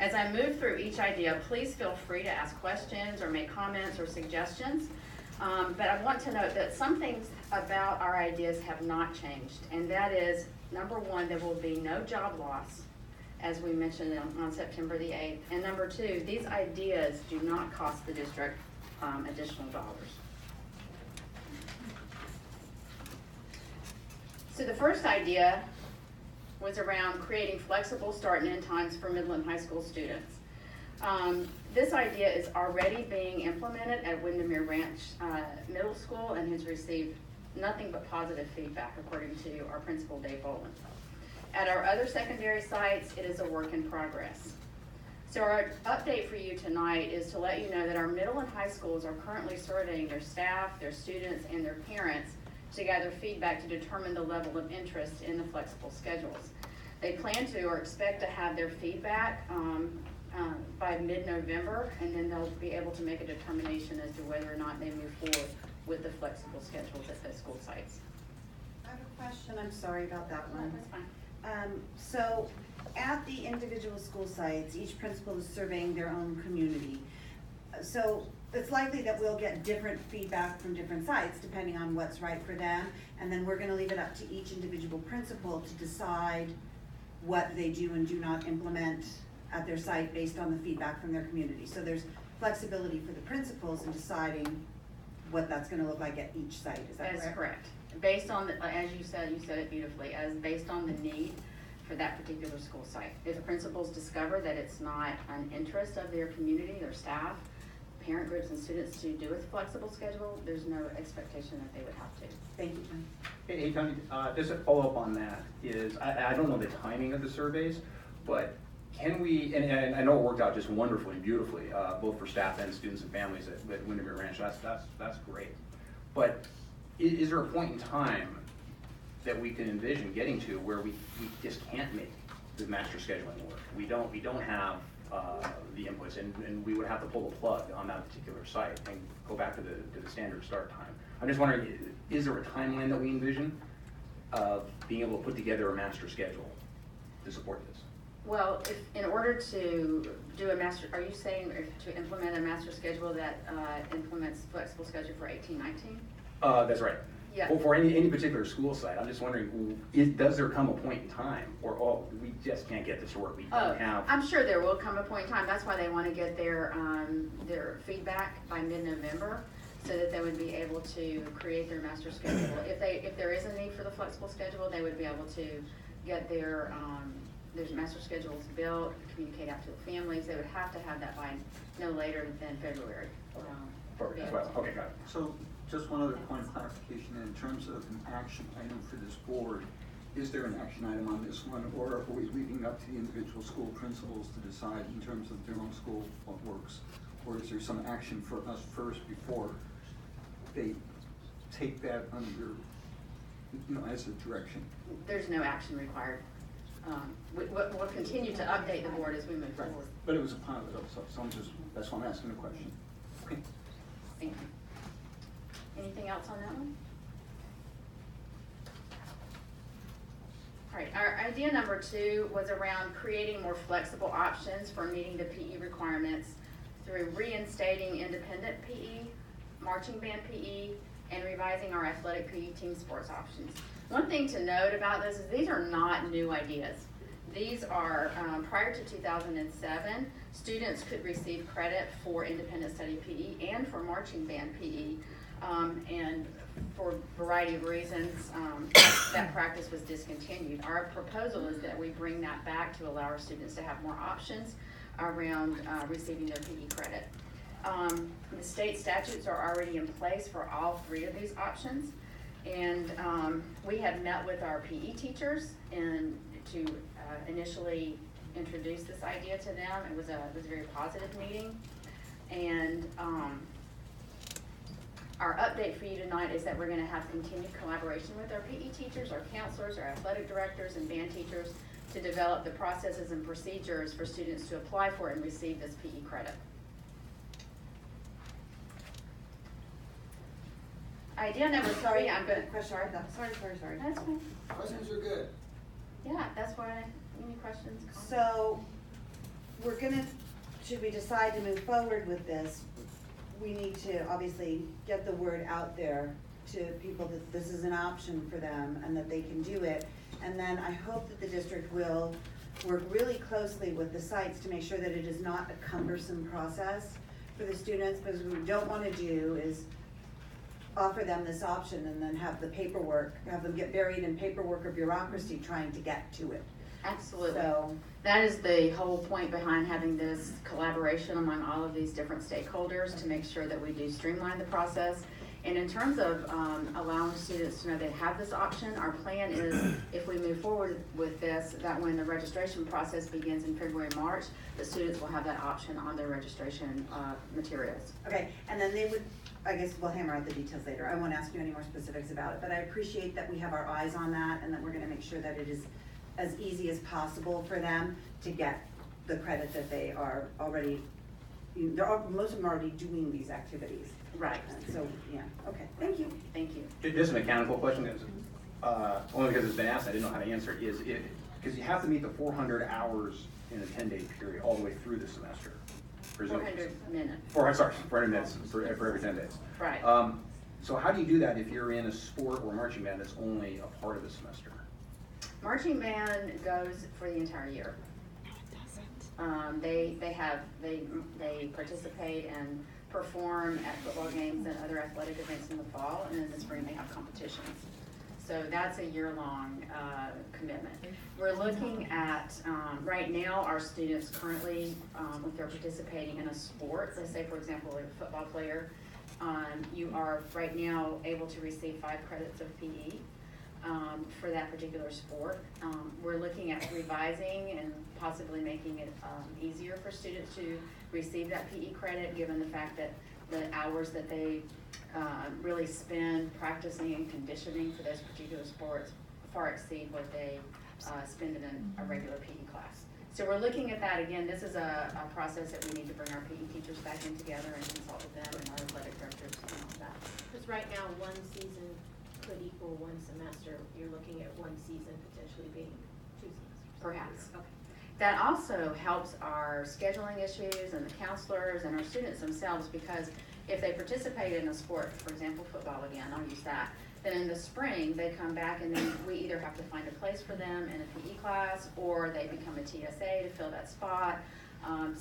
As I move through each idea, please feel free to ask questions or make comments or suggestions. But I want to note that some things about our ideas have not changed, and that is, number one, there will be no job loss, as we mentioned on September the 8th. And number two, these ideas do not cost the district additional dollars. So the first idea was around creating flexible start and end times for middle and high school students. This idea is already being implemented at Windermere Ranch Middle School and has received nothing but positive feedback, according to our principal, Dave Boland. At our other secondary sites, it is a work in progress. So our update for you tonight is to let you know that our middle and high schools are currently surveying their staff, their students, and their parents to gather feedback to determine the level of interest in the flexible schedules. They plan to or expect to have their feedback by mid-November, and then they'll be able to make a determination as to whether or not they move forward with the flexible schedules at those school sites. I have a question, I'm sorry about that one. That's fine. So at the individual school sites, each principal is surveying their own community. So it's likely that we'll get different feedback from different sites depending on what's right for them, and then we're gonna leave it up to each individual principal to decide what they do and do not implement at their site based on the feedback from their community. So there's flexibility for the principals in deciding what that's gonna look like at each site, is that correct? That's correct. Based on, as you said it beautifully, as based on the need for that particular school site. If principals discover that it's not an interest of their community, their staff, parent groups, and students to do a flexible schedule, there's no expectation that they would have to. Thank you, John. Hey, Tony, just a follow-up on that is, I don't know the timing of the surveys, but can we, and I know it worked out just wonderfully, beautifully, both for staff and students and families at Windermere Ranch, that's great. But is there a point in time that we can envision getting to where we just can't make the master scheduling work? We don't have the inputs, and we would have to pull the plug on that particular site and go back to the standard start time. I'm just wondering, is there a timeline that we envision of being able to put together a master schedule to support this? Well, if, in order to do a master, are you saying to implement a master schedule that implements flexible schedule for 18-19? That's right. Yeah. Well, for any particular school site, I'm just wondering, does there come a point in time where, oh, we just can't get this to work, we don't have... I'm sure there will come a point in time. That's why they want to get their feedback by mid-November, so that they would be able to create their master schedule. If there is a need for the flexible schedule, they would be able to get their master schedules built, communicate out to the families. They would have to have that by no later than February. Okay, got it. So, just one other point of clarification, in terms of an action item for this board, is there an action item on this one, or are we leaving up to the individual school principals to decide in terms of their own school what works? Or is there some action for us first before they take that under, as a direction? There's no action required. We'll continue to update the board as we move forward. But it was a positive, so that's why I'm asking the question. Okay. Thank you. Anything else on that one? All right, our idea number 2 was around creating more flexible options for meeting the PE requirements through reinstating independent PE, marching band PE, and revising our athletic PE team sports options. One thing to note about this is these are not new ideas. These are, prior to 2007, students could receive credit for independent study PE and for marching band PE. And for a variety of reasons, that practice was discontinued. Our proposal is that we bring that back to allow our students to have more options around receiving their PE credit. The state statutes are already in place for all 3 of these options. And we have met with our PE teachers and to initially introduce this idea to them. It was a very positive meeting. And our update for you tonight is that we're going to have continued collaboration with our PE teachers, our counselors, our athletic directors, and band teachers to develop the processes and procedures for students to apply for and receive this PE credit. Idea number 3, I'm going to... Sorry. That's fine. Questions are good. Yeah, that's why any questions? So, should we decide to move forward with this, we need to obviously get the word out there to people that this is an option for them and that they can do it. And then I hope that the district will work really closely with the sites to make sure that it is not a cumbersome process for the students, because what we don't wanna do is offer them this option and then have them get buried in paperwork or bureaucracy trying to get to it. Absolutely. So, That is the whole point behind having this collaboration among all of these different stakeholders to make sure that we do streamline the process. And in terms of allowing students to know they have this option, our plan is if we move forward with this, that when the registration process begins in February, March, the students will have that option on their registration materials. okay, and then I guess we'll hammer out the details later. I won't ask you any more specifics about it, but I appreciate that we have our eyes on that and that we're gonna make sure that it is as easy as possible for them to get the credit that they are already, most of them are already doing these activities. Right. So, yeah, okay, thank you. Thank you. Just a mechanical question, only because it's been asked, I didn't know how to answer it, because you have to meet the 400 hours in a 10-day period all the way through the semester. 400 minutes. 400 minutes for every 10 days. Right. So how do you do that if you're in a sport or marching band that's only a part of the semester? Marching band goes for the entire year. They participate and perform at football games and other athletic events in the fall, and in the spring they have competitions. So that's a year-long commitment. We're looking at, right now, our students currently, if they're participating in a sport, let's say for example a football player, you are right now able to receive 5 credits of PE. For that particular sport. We're looking at revising and possibly making it easier for students to receive that PE credit, given the fact that the hours that they really spend practicing and conditioning for those particular sports far exceed what they spend in a regular PE class. So we're looking at that. Again, this is a process that we need to bring our PE teachers back in together and consult with them and our athletic directors and all that. Because right now, one season could equal one semester. You're looking at one season potentially being 2 semesters. Perhaps. Okay. That also helps our scheduling issues and the counselors and our students themselves, because if they participate in a sport, for example, football again, I'll use that, then in the spring, they come back and then we either have to find a place for them in a PE class or they become a TSA to fill that spot. And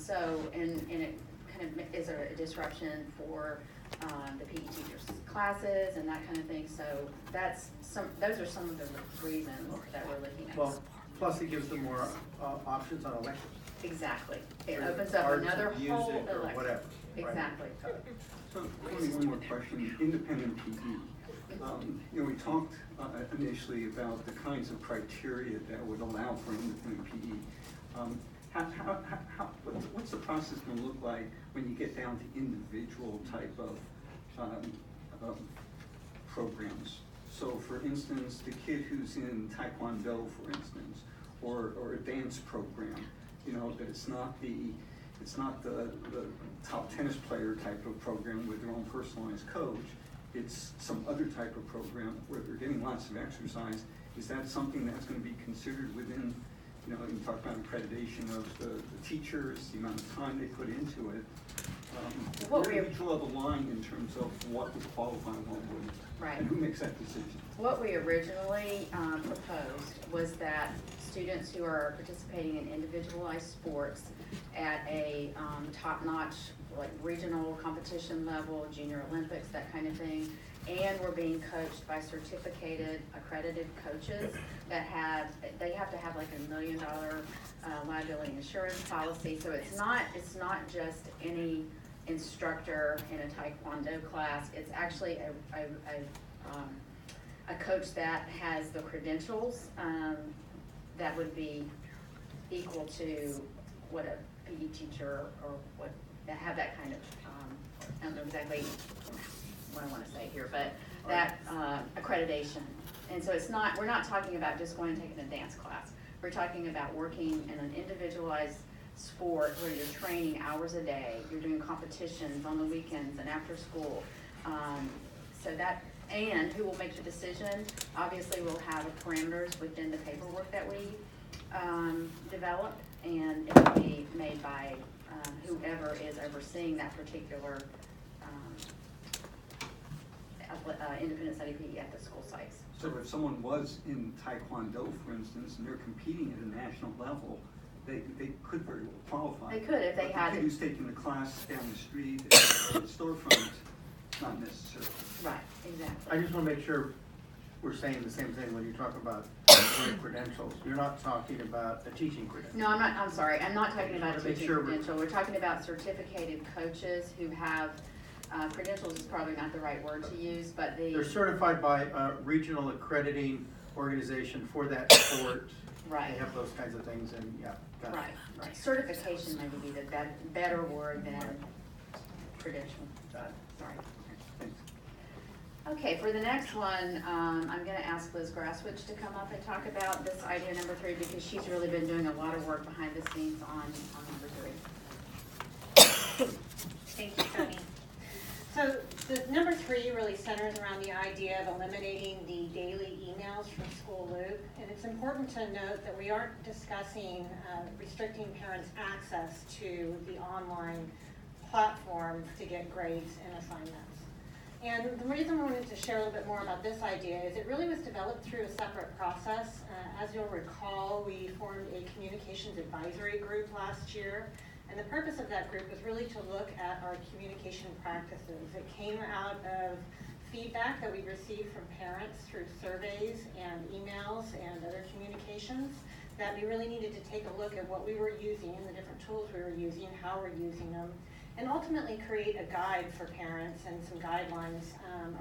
it kind of is a disruption for the PE teachers' classes and that kind of thing. So those are some of the reasons that we're looking at. Well, plus it gives them more options on electives. Exactly. It Or opens up arts, another whole music, or elective. whatever, right? Exactly. So, only one more question, independent PE. We talked initially about the kinds of criteria that would allow for independent PE. What's the process gonna look like when you get down to individual type of programs? So for instance, the kid who's in Taekwondo, for instance, or a dance program, that it's not the top tennis player type of program with their own personalized coach. It's some other type of program where they're getting lots of exercise. Is that something that's going to be considered within, you talk about accreditation of the teachers, the amount of time they put into it? Where do you draw the line in terms of what would qualify and what wouldn't? Right. And who makes that decision? What we originally proposed was that students who are participating in individualized sports at a top-notch, like regional competition level, junior Olympics, that kind of thing, and we're being coached by certificated, accredited coaches that they have to have like $1 million liability insurance policy. So it's not just any instructor in a Taekwondo class. It's actually a coach that has the credentials that would be equal to what a PE teacher or what that have that kind of I don't know exactly what I want to say here, but that accreditation. And so we're not talking about just going and taking a dance class. We're talking about working in an individualized sport where you're training hours a day, you're doing competitions on the weekends and after school. And who will make the decision? Obviously, we'll have parameters within the paperwork that we develop, and it will be made by whoever is overseeing that particular independent study PE at the school sites. So if someone was in Taekwondo, for instance, and they're competing at a national level, they could very well qualify. They could if they But had. the kid who's taking the class down the street at the storefront, not necessarily. Right, exactly. I just want to make sure we're saying the same thing when you talk about credentials. You're not talking about a teaching credential. No, I'm sorry, I'm not talking about a Just wanna make teaching sure we're- credential. We're talking about certificated coaches who have, credentials is probably not the right word to use, but They're certified by a regional accrediting organization for that sport. Right. They have those kinds of things, and yeah. got it. Right. Certification maybe be the better word than credential. Got it. Sorry. Thanks. Okay, for the next one, I'm gonna ask Liz Grasswitch to come up and talk about this idea number 3, because she's really been doing a lot of work behind the scenes on number 3. Thank you, Tony. So the number 3 really centers around the idea of eliminating the daily emails from School Loop. And it's important to note that we aren't discussing restricting parents' access to the online platform to get grades and assignments. And the reason I wanted to share a little bit more about this idea is it really was developed through a separate process. As you'll recall, we formed a communications advisory group last year. And the purpose of that group was really to look at our communication practices. It came out of feedback that we received from parents through surveys and emails and other communications, that we really needed to take a look at what we were using, the different tools we were using, how we're using them, and ultimately create a guide for parents and some guidelines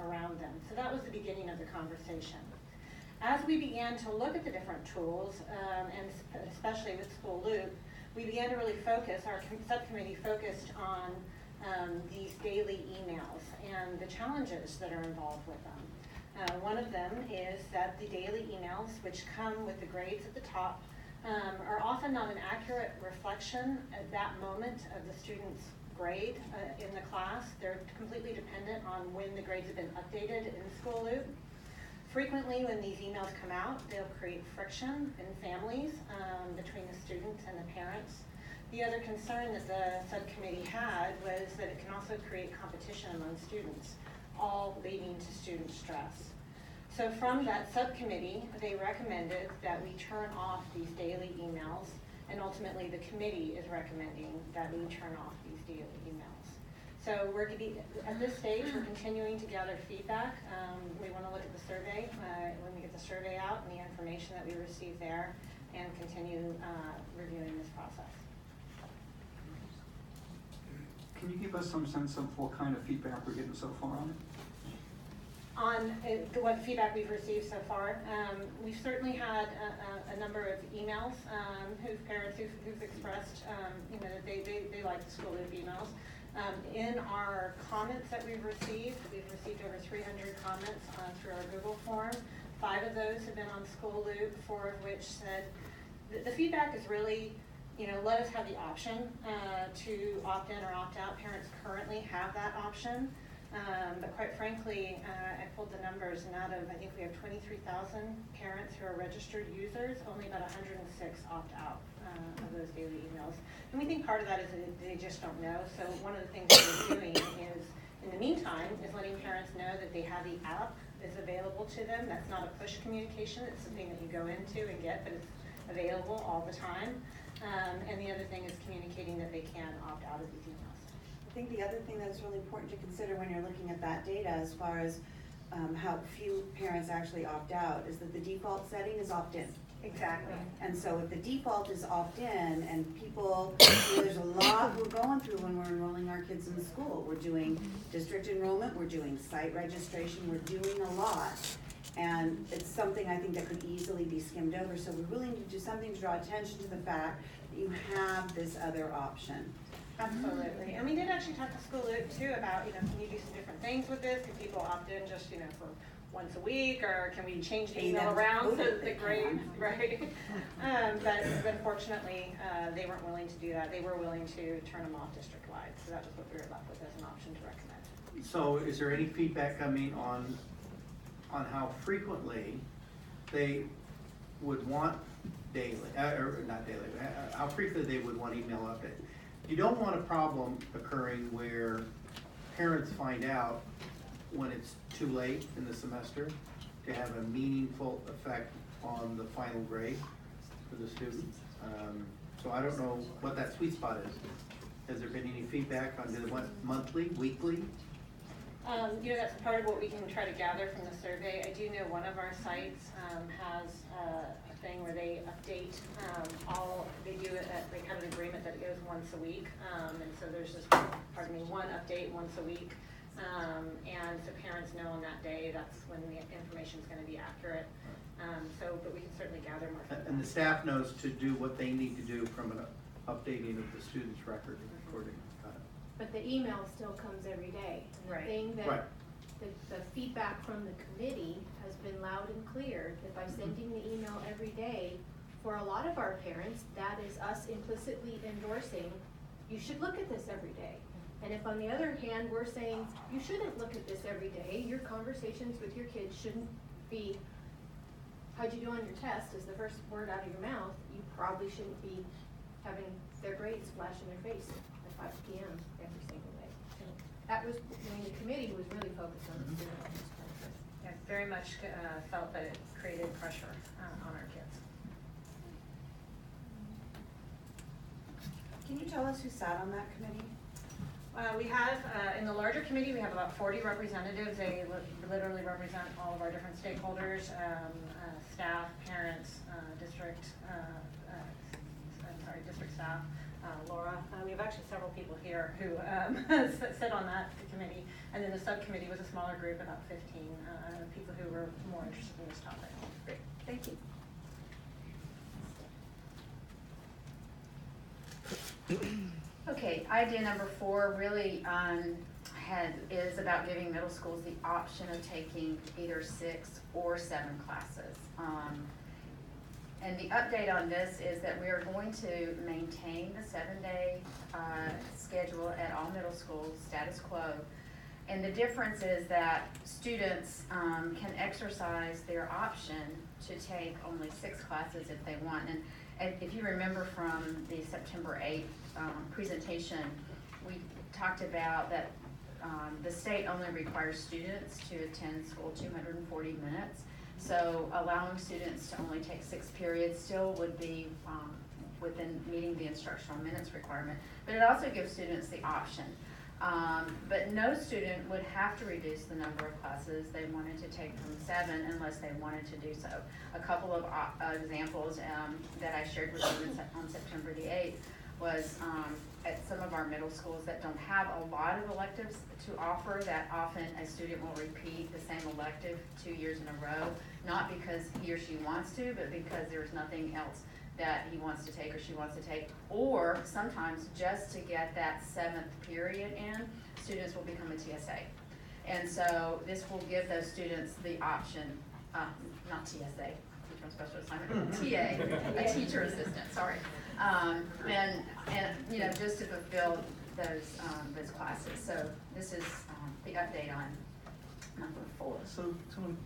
around them. So that was the beginning of the conversation. As we began to look at the different tools, and especially with School Loop, we began to really focus, our subcommittee focused on these daily emails and the challenges that are involved with them. One of them is that the daily emails, which come with the grades at the top, are often not an accurate reflection at that moment of the student's grade in the class. They're completely dependent on when the grades have been updated in School Loop. Frequently, when these emails come out, they'll create friction in families between the students and the parents. The other concern that the subcommittee had was that it can also create competition among students, all leading to student stress. So from that subcommittee, they recommended that we turn off these daily emails, and ultimately the committee is recommending that we turn off these daily emails. So we're going to be, at this stage, we're continuing to gather feedback. We want to look at the survey, when we get the survey out and the information that we receive there, and continue reviewing this process. Can you give us some sense of what kind of feedback we're getting so far on it? On what feedback we've received so far, we've certainly had a number of emails, parents who've expressed, that they like the School Loop emails. In our comments that we've received over 300 comments through our Google form. 5 of those have been on School Loop, 4 of which said, the feedback is really, let us have the option to opt in or opt out. Parents currently have that option. But quite frankly, I pulled the numbers, and out of, I think we have 23,000 parents who are registered users, only about 106 opt out of those daily emails. And we think part of that is that they just don't know. So one of the things that we're doing is, in the meantime, is letting parents know that they have the app is available to them. That's not a push communication. It's something that you go into and get, but it's available all the time. And the other thing is communicating that they can opt out of these emails. I think the other thing that's really important to consider when you're looking at that data, as far as how few parents actually opt out, is that the default setting is opt-in. Exactly. And so if the default is opt-in, and people, there's a lot we're going through when we're enrolling our kids in school. We're doing district enrollment, we're doing site registration, we're doing a lot. And it's something I think that could easily be skimmed over. So we really need to do something to draw attention to the fact that you have this other option. Absolutely. And we did actually talk to School Loop too about, can you do some different things with this? Can people opt in just, for once a week, or can we change the email around so that the grade, right? But unfortunately, they weren't willing to do that. They were willing to turn them off district-wide. So that was what we were left with as an option to recommend. So is there any feedback coming on how frequently they would want daily, or not daily, how frequently they would want email update? You don't want a problem occurring where parents find out when it's too late in the semester to have a meaningful effect on the final grade for the student. So I don't know what that sweet spot is. Has there been any feedback on, did it want monthly, weekly? You know, that's part of what we can try to gather from the survey. I do know one of our sites has a thing where they update they do it, they have an agreement that it goes once a week. And so there's just, one update once a week. And so parents know on that day, that's when the information is going to be accurate. But we can certainly gather more feedback. And the staff knows to do what they need to do from an updating of the student's record according. But the email still comes every day. And the Right. thing Right. that, the feedback from the committee has been loud and clear, that by sending the email every day, for a lot of our parents, that is us implicitly endorsing, you should look at this every day. And if on the other hand, we're saying, you shouldn't look at this every day, your conversations with your kids shouldn't be, how'd you do on your test, is the first word out of your mouth, you probably shouldn't be having their grades flash in their face at 5 p.m. every single day. So that was, the committee was really focused on the student. Yeah, very much felt that it created pressure on our kids. Can you tell us who sat on that committee? We have, in the larger committee, we have about 40 representatives. They literally represent all of our different stakeholders, staff, parents, district staff, Laura. We have actually several people here who sit on that committee. And then the subcommittee was a smaller group, about 15 people who were more interested in this topic. Great, thank you. Okay, idea number 4 really is about giving middle schools the option of taking either 6 or 7 classes. And the update on this is that we are going to maintain the 7-day schedule at all middle schools, status quo. And the difference is that students can exercise their option to take only 6 classes if they want. And if you remember from the September 8th presentation, we talked about that the state only requires students to attend school 240 minutes. So allowing students to only take 6 periods still would be within meeting the instructional minutes requirement. But it also gives students the option. But no student would have to reduce the number of classes they wanted to take from 7 unless they wanted to do so. A couple of examples that I shared with you on September the 8th was at some of our middle schools that don't have a lot of electives to offer, that often a student will repeat the same elective 2 years in a row, not because he or she wants to, but because there's nothing else that he wants to take or she wants to take, or sometimes just to get that 7th period in, students will become a TSA. And so this will give those students the option, not TSA, teacher on special assignment, TA, a teacher assistant, sorry. And you know, just to fulfill those classes. So this is the update on number 4. So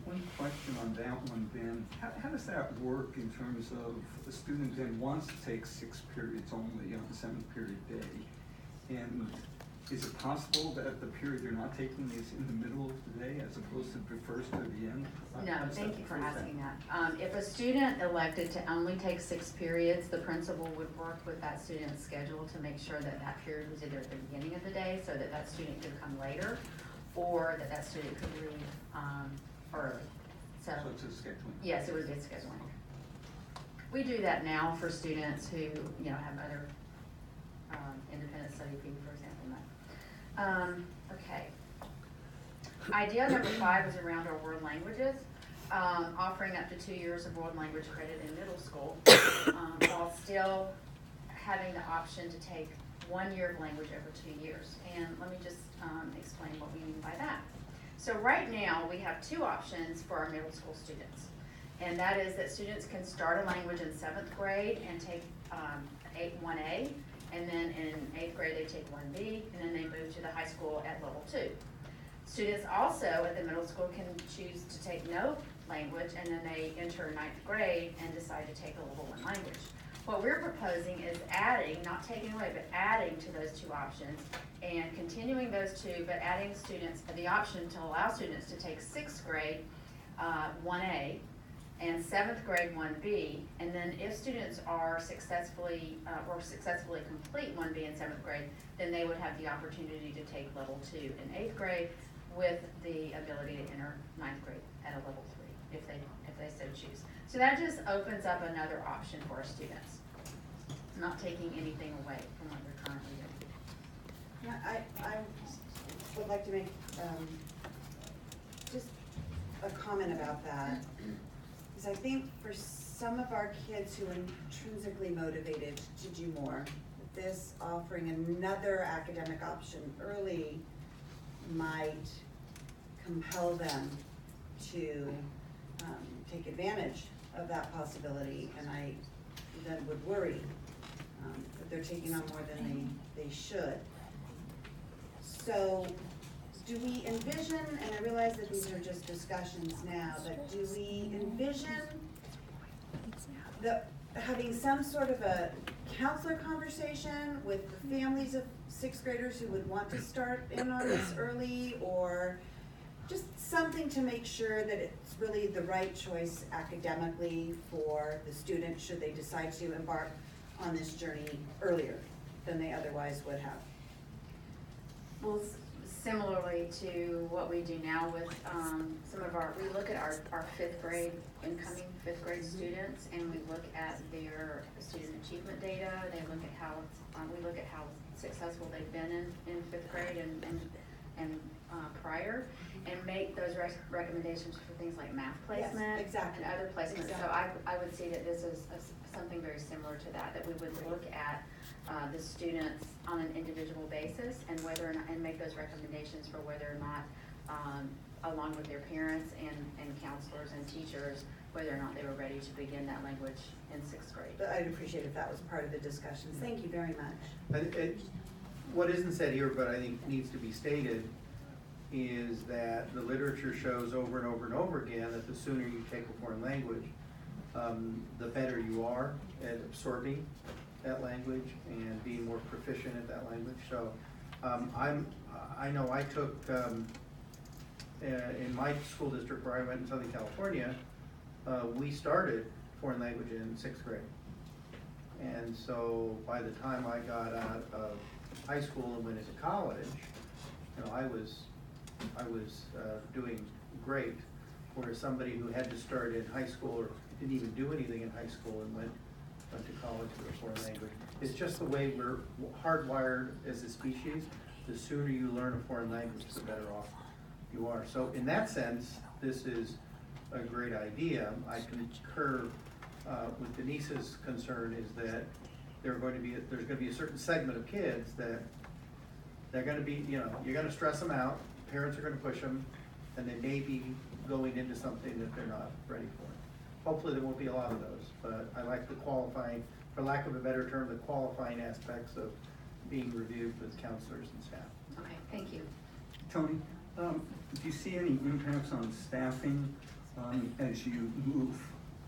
one question on that one, Ben. How does that work in terms of a student then wants to take 6 periods only on the 7th period day? And is it possible that the period they're not taking is in the middle of the day as opposed to the first or the end? No, thank you for asking that. If a student elected to only take 6 periods, the principal would work with that student's schedule to make sure that that period was either at the beginning of the day so that that student could come later, or that student could leave early. So it's a scheduling? Yes, it would be scheduling. We do that now for students who, you know, have other independent study fee, for example. Okay. Idea number 5 is around our world languages, offering up to 2 years of world language credit in middle school, while still having the option to take 1 year of language over 2 years. And let me just explain what we mean by that. So right now, we have 2 options for our middle school students. And that is that students can start a language in 7th grade and take 1A, and then in 8th grade they take 1B, and then they move to the high school at level 2. Students also at the middle school can choose to take no language, and then they enter 9th grade and decide to take a level 1 language. What we're proposing is adding, not taking away, but adding to those two options and continuing those two, but adding students, the option to allow students to take sixth grade, 1A, and seventh grade 1B, and then if students are successfully complete 1B in seventh grade, then they would have the opportunity to take level 2 in eighth grade with the ability to enter ninth grade at a level 3 if they so choose. So that just opens up another option for our students, not taking anything away from what they're currently doing. Yeah, I would like to make, just a comment about that. Because I think for some of our kids who are intrinsically motivated to do more, this offering another academic option early might compel them to take advantage of that possibility, and I then would worry that they're taking on more than they should. So do we envision, and I realize that these are just discussions now, but do we envision having some sort of a counselor conversation with the families of sixth graders who would want to start in on this early, or just something to make sure that it's really the right choice academically for the student should they decide to embark on this journey earlier than they otherwise would have? Well, similarly to what we do now with we look at our incoming fifth grade students, and we look at their student achievement data. We look at how successful they've been in fifth grade and prior, and make those recommendations for things like math placement. Yes, exactly. And other placements. Exactly. So I would see that this is something very similar to that we would look at the students on an individual basis and and make those recommendations for whether or not, along with their parents and counselors and teachers, whether or not they were ready to begin that language in sixth grade. But I'd appreciate if that was part of the discussions. Thank you very much. What isn't said here, but I think needs to be stated, is that the literature shows over and over and over again that the sooner you take a foreign language, the better you are at absorbing that language and being more proficient at that language. So I know I took, in my school district where I went in Southern California, we started foreign language in sixth grade. And so by the time I got out of high school and went into college, I was doing great. Whereas somebody who had to start in high school or didn't even do anything in high school and went to college with a foreign language. It's just the way we're hardwired as a species. The sooner you learn a foreign language, the better off you are. So in that sense, this is a great idea. I concur with Denise's concern is that there's going to be a certain segment of kids that they're going to be, you're going to stress them out. Parents are going to push them, and they may be going into something that they're not ready for. Hopefully there won't be a lot of those, but I like the qualifying, for lack of a better term, the qualifying aspects of being reviewed with counselors and staff. Okay, thank you. Tony, do you see any impacts on staffing as you move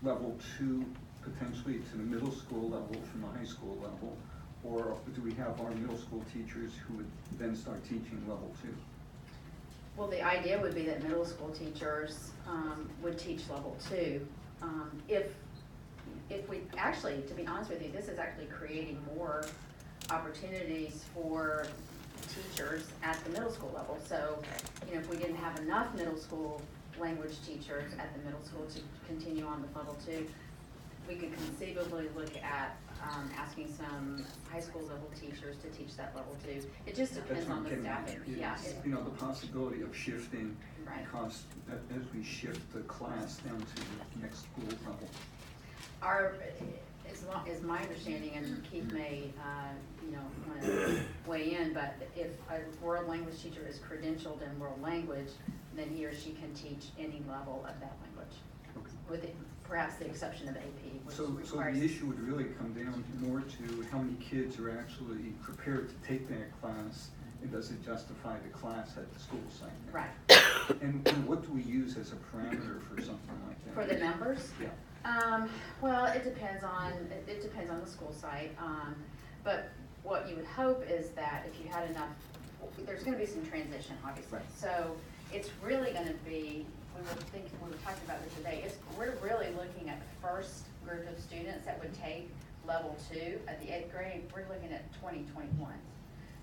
level 2 potentially to the middle school level from the high school level? Or do we have our middle school teachers who would then start teaching level 2? Well, the idea would be that middle school teachers would teach level 2. If we actually, to be honest with you, this is actually creating more opportunities for teachers at the middle school level. So, if we didn't have enough middle school language teachers at the middle school to continue on with level 2, we could conceivably look at asking some high school level teachers to teach that level 2. It just depends on the staffing. Yeah. The possibility of shifting, Right. because as we shift the class down to the next school level. Is my understanding, and Keith may, want to weigh in, but if a world language teacher is credentialed in world language, then he or she can teach any level of that language, Okay. with perhaps the exception of AP, which So requires. the issue would really come down more to how many kids are actually prepared to take that class, and does it justify the class at the school site? Right. And what do we use as a parameter for something like that? For the numbers? Yeah. Well, it depends on the school site, but what you would hope is that if you had enough, there's gonna be some transition, obviously. Right. So it's really gonna be, we were talking about this today, we're really looking at the first group of students that would take level 2 at the 8th grade, we're looking at 2021.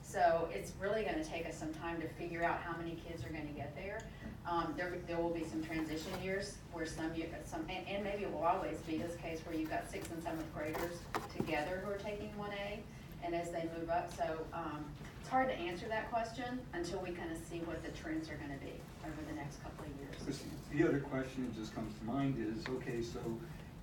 So it's really gonna take us some time to figure out how many kids are gonna get there. There will be some transition years where and maybe it will always be this case where you've got 6th and 7th graders together who are taking 1A, and as they move up, so it's hard to answer that question until we kind of see what the trends are gonna be over the next couple of years. The other question that just comes to mind is, okay, so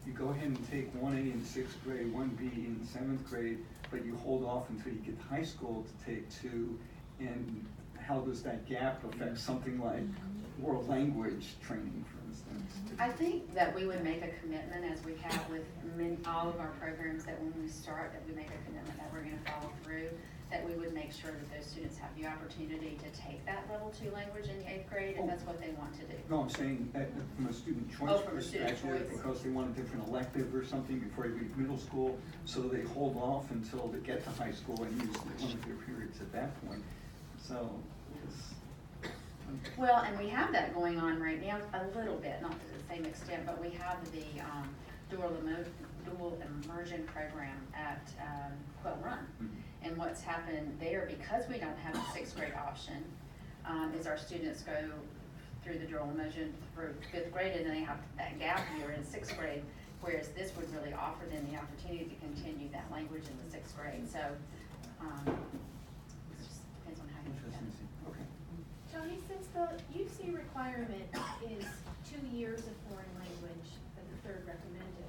you go ahead and take 1A in 6th grade, 1B in 7th grade, but you hold off until you get to high school to take 2, and how does that gap affect something like world language training, for instance? I think that we would make a commitment, as we have with all of our programs, that when we start, that we make a commitment that we're gonna follow through, that we would make sure that those students have the opportunity to take that level 2 language in the 8th grade, if that's what they want to do. No, I'm saying that from a student Oh, choice from a student perspective, choice. because they want a different elective or something before they leave middle school, so they hold off until they get to high school and use one of their periods at that point. So, Well, and we have that going on right now, a little bit, not to the same extent, but we have the dual immersion program at Quill Run. And what's happened there, because we don't have a 6th grade option, is our students go through the dual immersion through 5th grade, and then they have that gap year in 6th grade, whereas this would really offer them the opportunity to continue that language in the 6th grade. So it just depends on how you do that. okay. Tony, since the UC requirement is 2 years of foreign language for the 3rd recommended,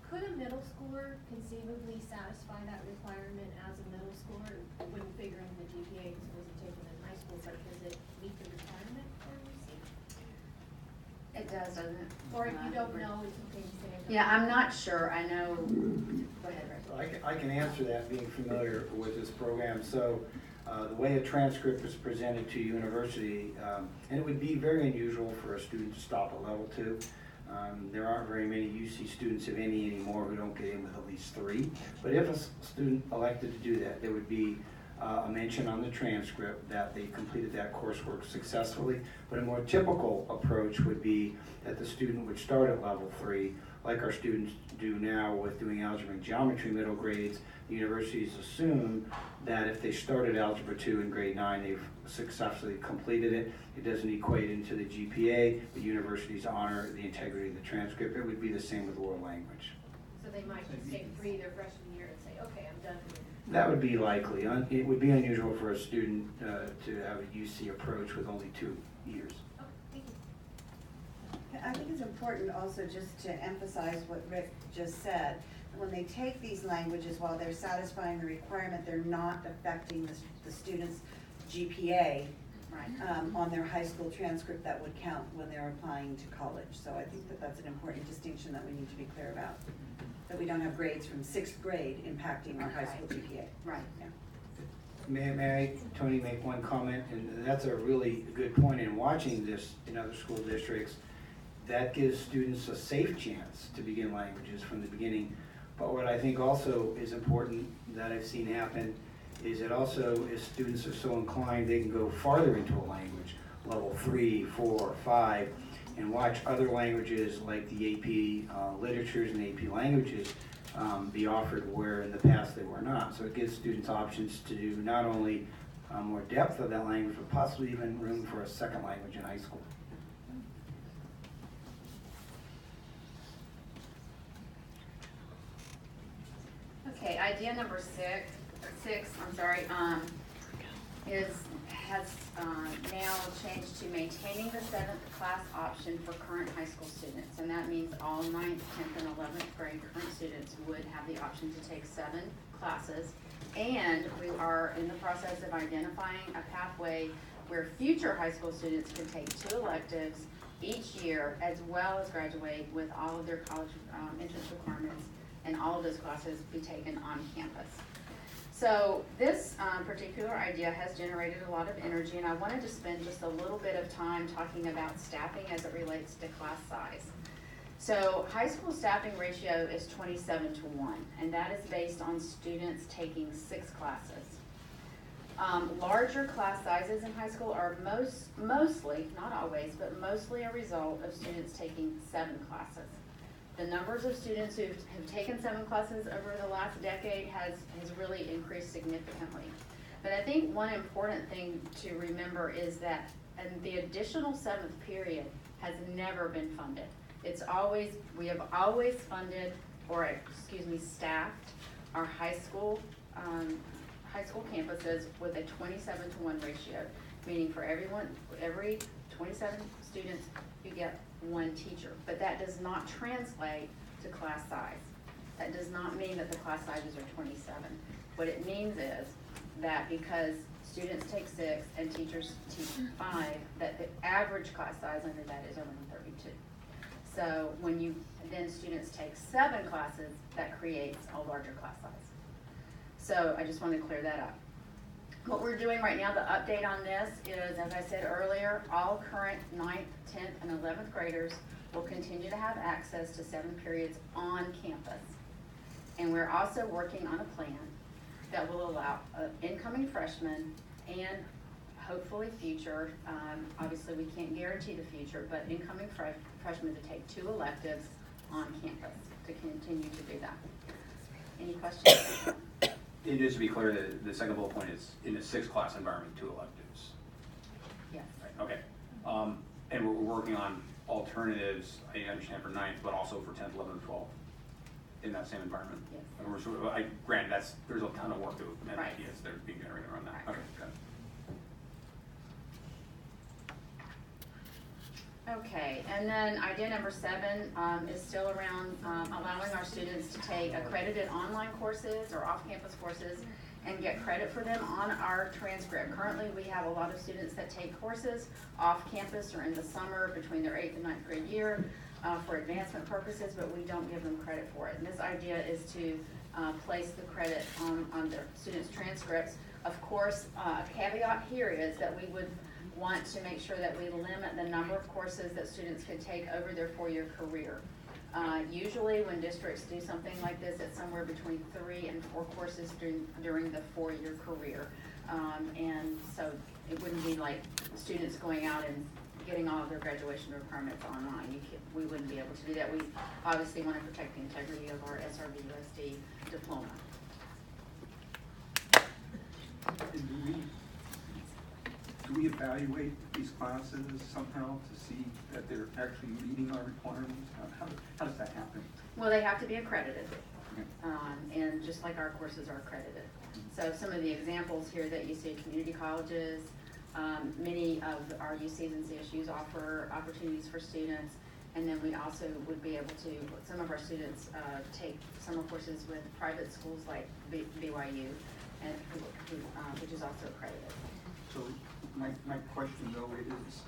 could a middle schooler conceivably satisfy that requirement as a middle schooler? I wouldn't figure in the GPA because it wasn't taken in high school, but does it meet the requirement for UC? It does, doesn't it? Or if you don't know, it's okay to say it. Yeah, I'm not sure. I know. Go ahead, Rick. I can answer that, being familiar with this program. So the way a transcript is presented to university, and it would be very unusual for a student to stop at level 2. There aren't very many UC students, if any, anymore who don't get in with at least 3. But if a student elected to do that, there would be a mention on the transcript that they completed that coursework successfully. But a more typical approach would be that the student would start at level 3, like our students do now with doing algebra and geometry middle grades. The universities assume that if they started algebra 2 in grade 9, they've successfully completed it. It doesn't equate into the GPA, but universities honor the integrity of the transcript. It would be the same with world language. So they might just take 3 their freshman year and say, okay, I'm done with it. That would be likely. It would be unusual for a student to have a UC approach with only 2 years. Okay, thank you. I think it's important also just to emphasize what Rick just said. When they take these languages, while they're satisfying the requirement, they're not affecting the student's GPA on their high school transcript that would count when they're applying to college. So I think that that's an important distinction that we need to be clear about. That we don't have grades from 6th grade impacting our high school GPA. Right. Yeah. May I, Tony, make one comment? And that's a really good point. In watching this in other school districts, that gives students a safe chance to begin languages from the beginning. But what I think also is important that I've seen happen is that also if students are so inclined, they can go farther into a language, level 3, 4, 5, and watch other languages like the AP literatures and AP languages be offered where in the past they were not. So it gives students options to do not only more depth of that language, but possibly even room for a second language in high school. Okay, idea number six, has now changed to maintaining the 7th class option for current high school students. And that means all 9th, 10th, and 11th grade current students would have the option to take 7 classes. And we are in the process of identifying a pathway where future high school students can take 2 electives each year, as well as graduate with all of their college entrance requirements, and all of those classes be taken on campus. So this particular idea has generated a lot of energy, and I wanted to spend just a little bit of time talking about staffing as it relates to class size. So high school staffing ratio is 27-1, and that is based on students taking 6 classes. Larger class sizes in high school are mostly, not always, but mostly a result of students taking 7 classes. The numbers of students who have taken 7 classes over the last decade has really increased significantly. But I think one important thing to remember is that the additional 7th period has never been funded. We have always funded, staffed our high school campuses with a 27-1 ratio, meaning for every 27 students, you get 1 teacher. But that does not translate to class size. That does not mean that the class sizes are 27. What it means is that because students take 6 and teachers teach 5, that the average class size under that is around 32. So when students take 7 classes, that creates a larger class size. So I just want to clear that up. What we're doing right now, the update on this is, as I said earlier, all current 9th, 10th, and 11th graders will continue to have access to 7 periods on campus. And we're also working on a plan that will allow incoming freshmen and hopefully future, obviously we can't guarantee the future, but incoming freshmen to take 2 electives on campus to continue to do that. Any questions? And just to be clear, the second bullet point is in a 6-class environment, 2 electives. Yes. Right, okay. And we're working on alternatives, I understand, for 9th, but also for 10th, 11th, 12th in that same environment. Yes. And we're granted, there's a ton of work and Right. ideas that are being generated around that. Right. Okay, good. Okay, and then idea number 7 is still around allowing our students to take accredited online courses or off-campus courses and get credit for them on our transcript. Currently, we have a lot of students that take courses off-campus or in the summer between their 8th and 9th grade year for advancement purposes, but we don't give them credit for it. And this idea is to place the credit on their students' transcripts. Of course, a caveat here is that we would want to make sure that we limit the number of courses that students can take over their 4-year career. Usually when districts do something like this, it's somewhere between 3 and 4 courses during the 4-year career. And so it wouldn't be like students going out and getting all of their graduation requirements online. We wouldn't be able to do that. We obviously want to protect the integrity of our SRVUSD diploma. And do we evaluate these classes somehow to see that they're actually meeting our requirements? How does that happen? Well, they have to be accredited, Okay. and just like our courses are accredited. So some of the examples here that you see, community colleges, many of our UCs and CSUs offer opportunities for students, and then we also would be able to, some of our students take summer courses with private schools like BYU, and which is also accredited. So my question though is,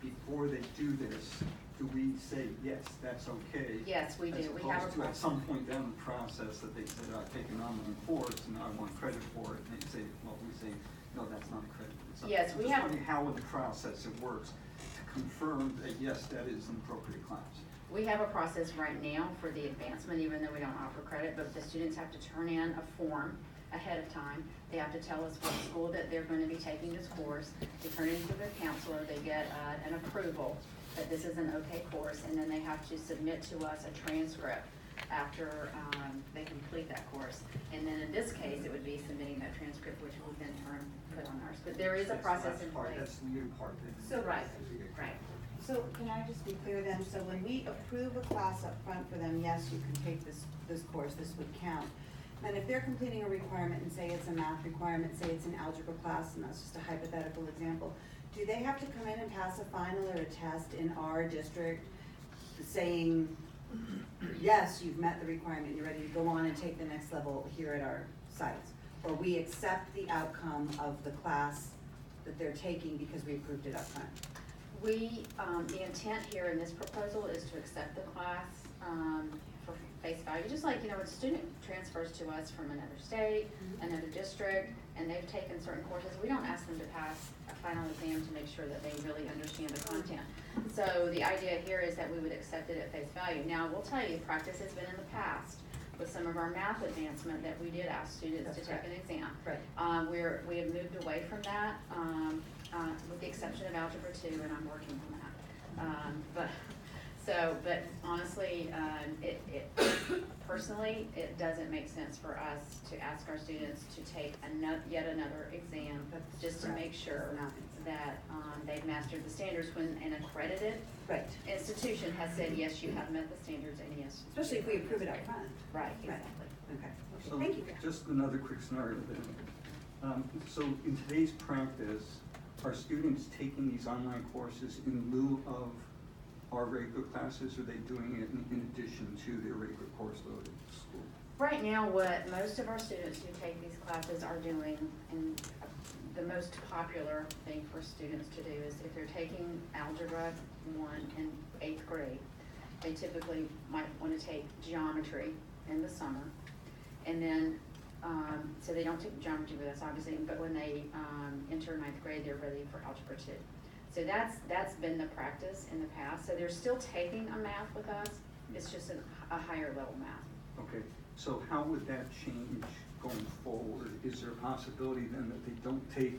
before they do this, do we say, yes, that's okay? Yes, we do. We have a As opposed to at process. some point down the process that they said, I've taken on an course and I want credit for it, and they say, well, we say, no, that's not accredited. So Yes, I'm we just have- wondering how in the process it works to confirm that, yes, that is an appropriate class. We have a process right now for the advancement, even though we don't offer credit, but the students have to turn in a form ahead of time. They have to tell us what school that they're going to be taking this course. They turn it into their counselor, they get an approval that this is an okay course, and then they have to submit to us a transcript after they complete that course. And then in this case, it would be submitting that transcript, which will then put on ours. But there is a process in place. That's the new part. So- Right, right. So can I just be clear then, so when we approve a class up front for them, yes, you can take this course, this would count. And if they're completing a requirement and say it's a math requirement, say it's an algebra class, and that's just a hypothetical example, do they have to come in and pass a final or a test in our district saying, yes, you've met the requirement, you're ready to go on and take the next level here at our sites? Or we accept the outcome of the class that they're taking because we approved it up front? The intent here in this proposal is to accept the class for face value. Just like, when a student transfers to us from another state, another district, and they've taken certain courses, we don't ask them to pass a final exam to make sure that they really understand the content. So the idea here is that we would accept it at face value. Now, we'll tell you, practice has been in the past with some of our math advancement that we did ask students to take an exam. Right. We have moved away from that, with the exception of Algebra 2, and I'm working on that. But honestly, personally, it doesn't make sense for us to ask our students to take yet another exam just to make sure that they've mastered the standards when an accredited Right. institution has said, yes, you have met the standards, and yes. Especially if we approve it up front. Right, exactly. Okay. So, Thank you. just another quick scenario then. So in today's practice, are students taking these online courses in lieu of our regular classes, or are they doing it in addition to their regular course load at school? Right now, what most of our students who take these classes are doing, and the most popular thing for students to do is if they're taking Algebra 1 in 8th grade, they typically might want to take geometry in the summer. And then, so they don't take geometry with us, obviously, but when they enter 9th grade, they're ready for Algebra 2. So that's been the practice in the past. So they're still taking a math with us, it's just a higher level math. Okay, so how would that change going forward? Is there a possibility then that they don't take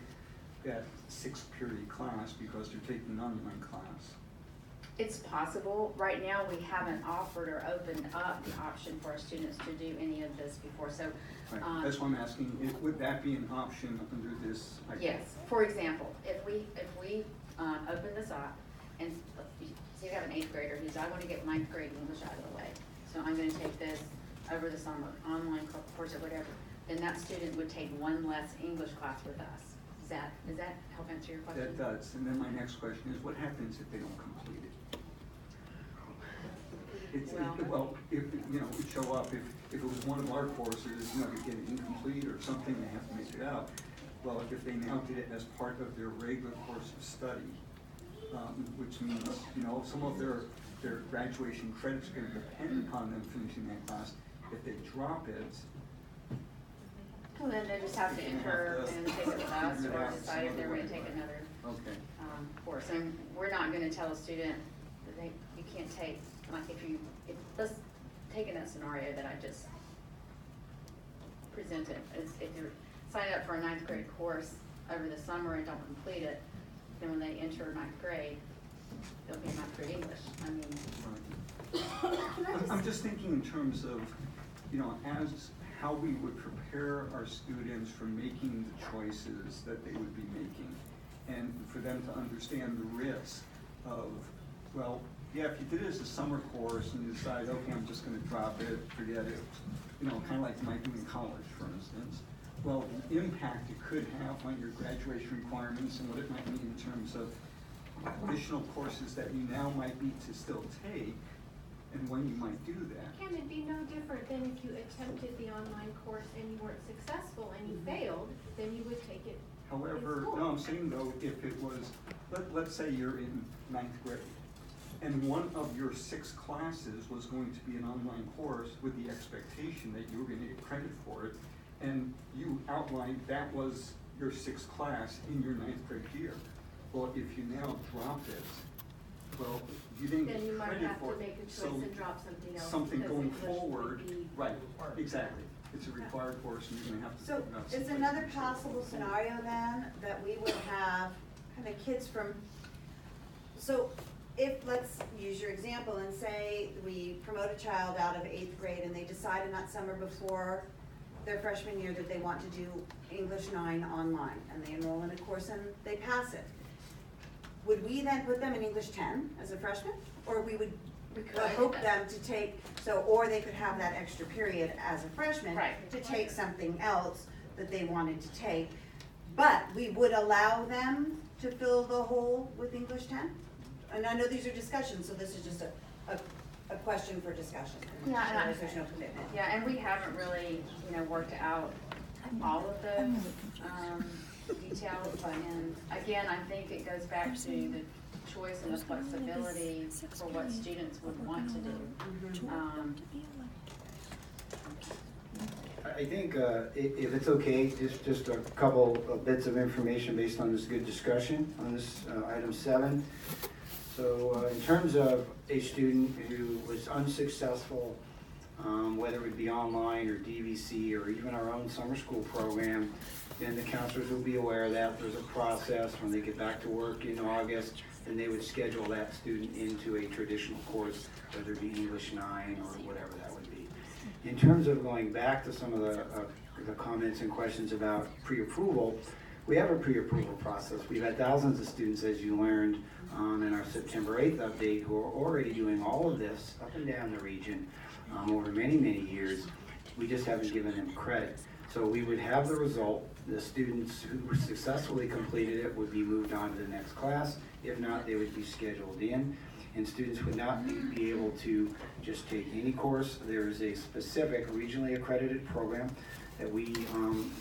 that 6th period class because they're taking an online class? It's possible. Right now, we haven't offered or opened up the option for our students to do any of this before, so. Right, that's why I'm asking, would that be an option under this? Yes, for example, if we open this up and, so you have an 8th grader who's, I want to get 9th grade English out of the way, so I'm going to take this over the summer, online course or whatever, then that student would take one less English class with us. Does that help answer your question? That does, and then my next question is, what happens if they don't complete it? Well, if, you know, it would show up, if it was one of our courses, you know, they get it incomplete or something, they have to make it out. Well, if they now did it as part of their regular course of study, which means, you know, some of their graduation credits are gonna depend upon them finishing that class. If they drop it, Well, then they just have to enter and take it with us, or decide if they're gonna take another okay. Course. And we're not gonna tell a student that you can't take, like let's take in that scenario that I just presented. If you're signing up for a 9th grade course over the summer and don't complete it, then when they enter 9th grade, they'll be in 9th grade English. I mean. I'm just thinking in terms of, you know, as how we would prepare our students for making the choices that they would be making, and for them to understand the risk of, well, yeah, if you did it as a summer course and you decide, okay, I'm just gonna drop it, forget it, you know, kind of like you might do in college, for instance. Well, the impact it could have on your graduation requirements and what it might mean in terms of additional courses that you now might need to still take, and when you might do that. Can it be no different than if you attempted the online course and you weren't successful and you failed, then you would take it in However, school? no, I'm saying though, if it was, let's say you're in 9th grade, and one of your 6 classes was going to be an online course with the expectation that you were gonna get credit for it, and you outlined that was your 6th class in your 9th grade year. Well, if you now drop it, well, you didn't Then get you might credit have for to it. make a So choice and drop something else. something because going English would forward, be right, required. exactly. It's a required course and you're gonna have to. So figure out it's someplace another to show it. possible scenario then, that we would have kind of kids from, so if, let's use your example and say we promote a child out of 8th grade and they decide in that summer before their freshman year that they want to do English 9 online, and they enroll in a course and they pass it. Would we then put them in English 10 as a freshman? Or we would hope them to take, or they could have that extra period as a freshman Right. to take something else that they wanted to take. But we would allow them to fill the hole with English 10? And I know these are discussions, so this is just a question for discussion. Yeah, and Otherwise there's no commitment. Yeah, and we haven't really, worked out all of those details, and again, I think it goes back to the choice and the flexibility for what students would want to do. I think if it's okay, just a couple of bits of information based on this good discussion on this item 7. So in terms of a student who was unsuccessful, whether it would be online or DVC or even our own summer school program, then the counselors will be aware of that. There's a process when they get back to work in August, and they would schedule that student into a traditional course, whether it be English 9 or whatever that would be. In terms of going back to some of the comments and questions about pre-approval, we have a pre-approval process. We've had thousands of students, as you learned in our September 8th update, who are already doing all of this up and down the region over many, many years. We just haven't given them credit. So we would have the result. The students who successfully completed it would be moved on to the next class. If not, they would be scheduled in. And students would not be able to just take any course. There is a specific regionally accredited program that we,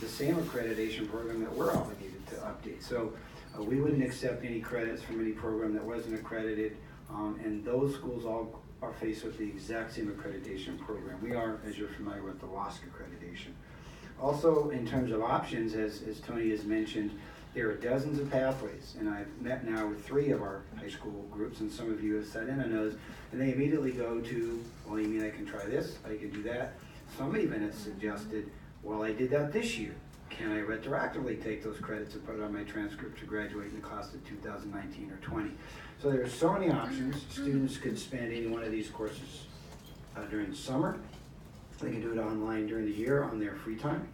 the same accreditation program that we're obligated to update. So we wouldn't accept any credits from any program that wasn't accredited, and those schools all are faced with the exact same accreditation program. We are, as you're familiar with, the WASC accreditation. Also, in terms of options, as Tony has mentioned, there are dozens of pathways, and I've met now with 3 of our high school groups, and some of you have sat in on those, and they immediately go to, well, you mean I can try this, I can do that. Some even have suggested, well, I did that this year. Can I retroactively take those credits and put it on my transcript to graduate in the class of 2019 or 20? So there's so many options. Students could spend any one of these courses during the summer. They can do it online during the year on their free time.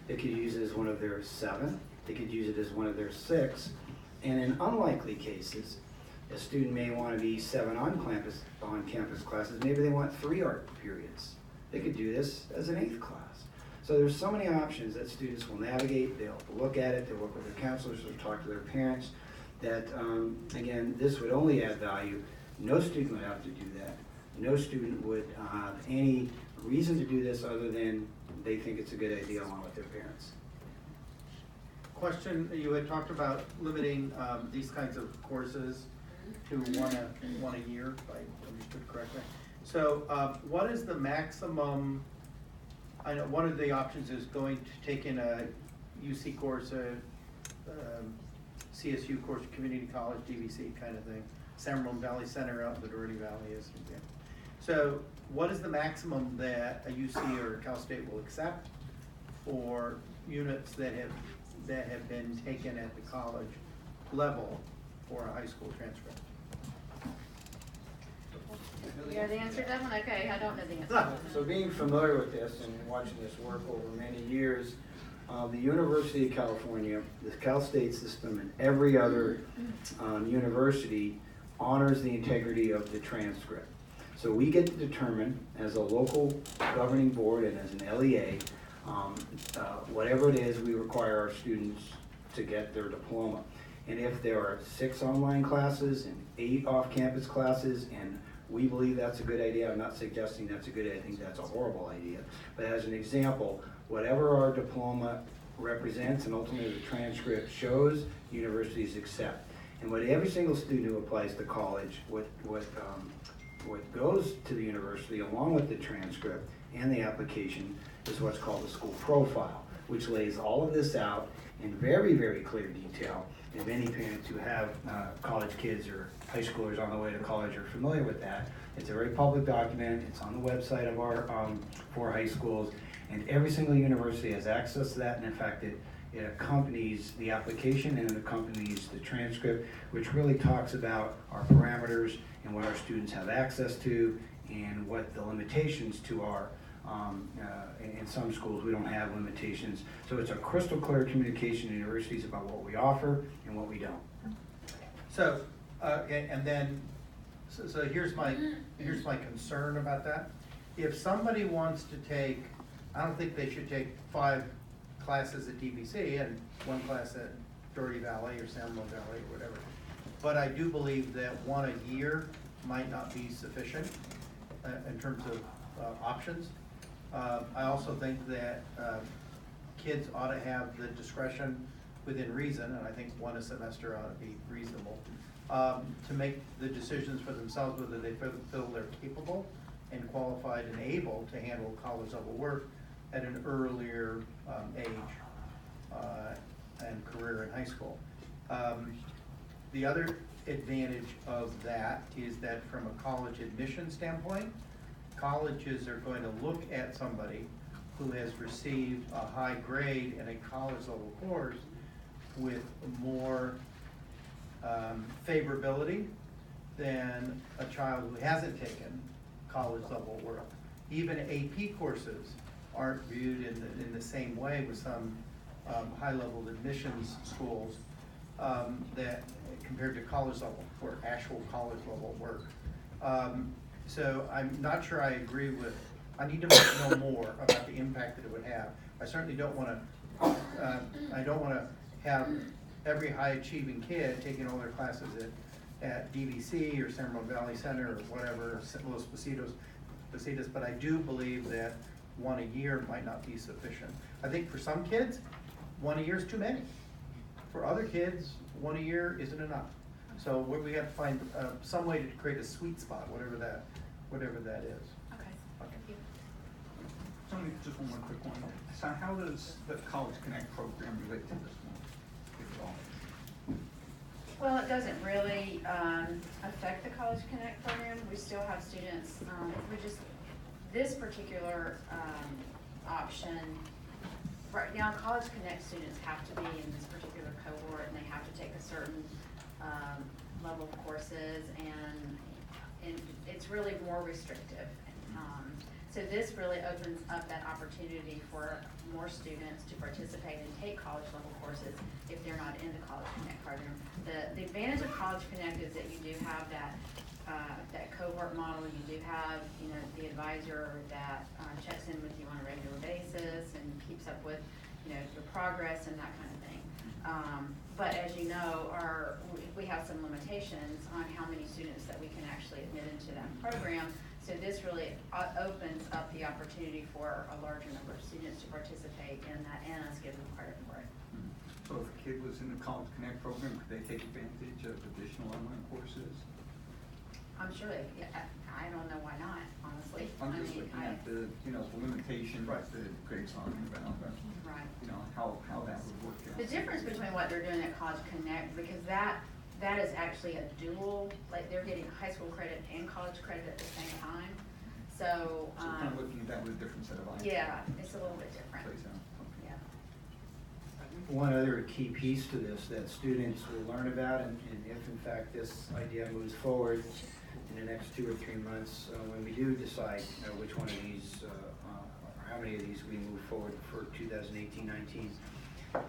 They could use it as one of their 7. They could use it as one of their 6. And in unlikely cases, a student may want to be 7 on-campus classes. Maybe they want 3 art periods. They could do this as an 8th class. So there's so many options that students will navigate. They'll look at it. They'll work with their counselors. They'll talk to their parents. That, again, this would only add value. No student would have to do that. No student would have any reason to do this other than they think it's a good idea along with their parents. Question, you had talked about limiting these kinds of courses to one a year, if I understood correctly. So what is the maximum? I know one of the options is going to take in a UC course, a CSU course, community college, DVC kind of thing. San Ramon Valley Center out in the Doherty Valley is an example. So what is the maximum that a UC or Cal State will accept for units that have been taken at the college level for a high school transcript? You know the answer to that one? Okay, I don't know the answer. So being familiar with this and watching this work over many years, the University of California, the Cal State system, and every other university honors the integrity of the transcript. So we get to determine, as a local governing board and as an LEA, whatever it is we require our students to get their diploma. And if there are 6 online classes and 8 off-campus classes, and we believe that's a good idea, I'm not suggesting that's a good idea, I think that's a horrible idea. But as an example, whatever our diploma represents and ultimately the transcript shows, universities accept. And what every single student who applies to college, what goes to the university along with the transcript and the application is what's called the school profile, which lays all of this out in very, very clear detail. If any parents who have college kids or high schoolers on the way to college are familiar with that, it's a very public document. It's on the website of our 4 high schools, and every single university has access to that. And in fact, it accompanies the application and it accompanies the transcript, which really talks about our parameters and what our students have access to and what the limitations to our in some schools we don't have limitations. So it's a crystal clear communication to universities about what we offer and what we don't. So, okay, and then, so here's my concern about that. If somebody wants to take, I don't think they should take 5 classes at DVC and 1 class at Doherty Valley or San Ramon Valley or whatever. But I do believe that 1 a year might not be sufficient in terms of options. I also think that kids ought to have the discretion within reason, and I think 1 a semester ought to be reasonable, to make the decisions for themselves whether they feel they're capable and qualified and able to handle college level work at an earlier age and career in high school. The other advantage of that is that from a college admission standpoint, colleges are going to look at somebody who has received a high grade in a college level course with more favorability than a child who hasn't taken college level work. Even AP courses aren't viewed in the same way with some high level admissions schools that compared to college level work, actual college level work. So I'm not sure I agree with, I need to know more about the impact that it would have. I certainly don't wanna, I don't wanna have every high achieving kid taking all their classes at DVC or San Ramon Valley Center or whatever, Los Positos, but I do believe that one a year might not be sufficient. I think for some kids, one a year is too many. For other kids, one a year isn't enough. So we have to find some way to create a sweet spot, whatever that is. Okay, thank you. Somebody, just one more quick one. So how does the College Connect program relate to this one, if at all? Well, it doesn't really affect the College Connect program. We still have students, this particular option, right now, College Connect students have to be in this particular cohort, and they have to take a certain level of courses, and it's really more restrictive. So this really opens up that opportunity for more students to participate and take college level courses if they're not in the College Connect program. The advantage of College Connect is that you do have that cohort model. You do have, the advisor that checks in with you on a regular basis and keeps up with, your progress and that kind of thing. But as you know, we have some limitations on how many students that we can actually admit into that program. So this really opens up the opportunity for a larger number of students to participate in that and us give them credit for it. So if a kid was in the College Connect program, could they take advantage of additional online courses? I'm sure I don't know why not, honestly. I'm just looking at the limitations that Greg's talking about, but, Right. how that would work out. The difference between what they're doing at College Connect, because that is actually a dual, like they're getting high school credit and college credit at the same time. So, So kind of looking at that with a different set of eyes. yeah, it's a little bit different. Plays out. Okay. Yeah. One other key piece to this that students will learn about, and if in fact this idea moves forward in the next 2 or 3 months, when we do decide which one of these, or how many of these we move forward for 2018-19,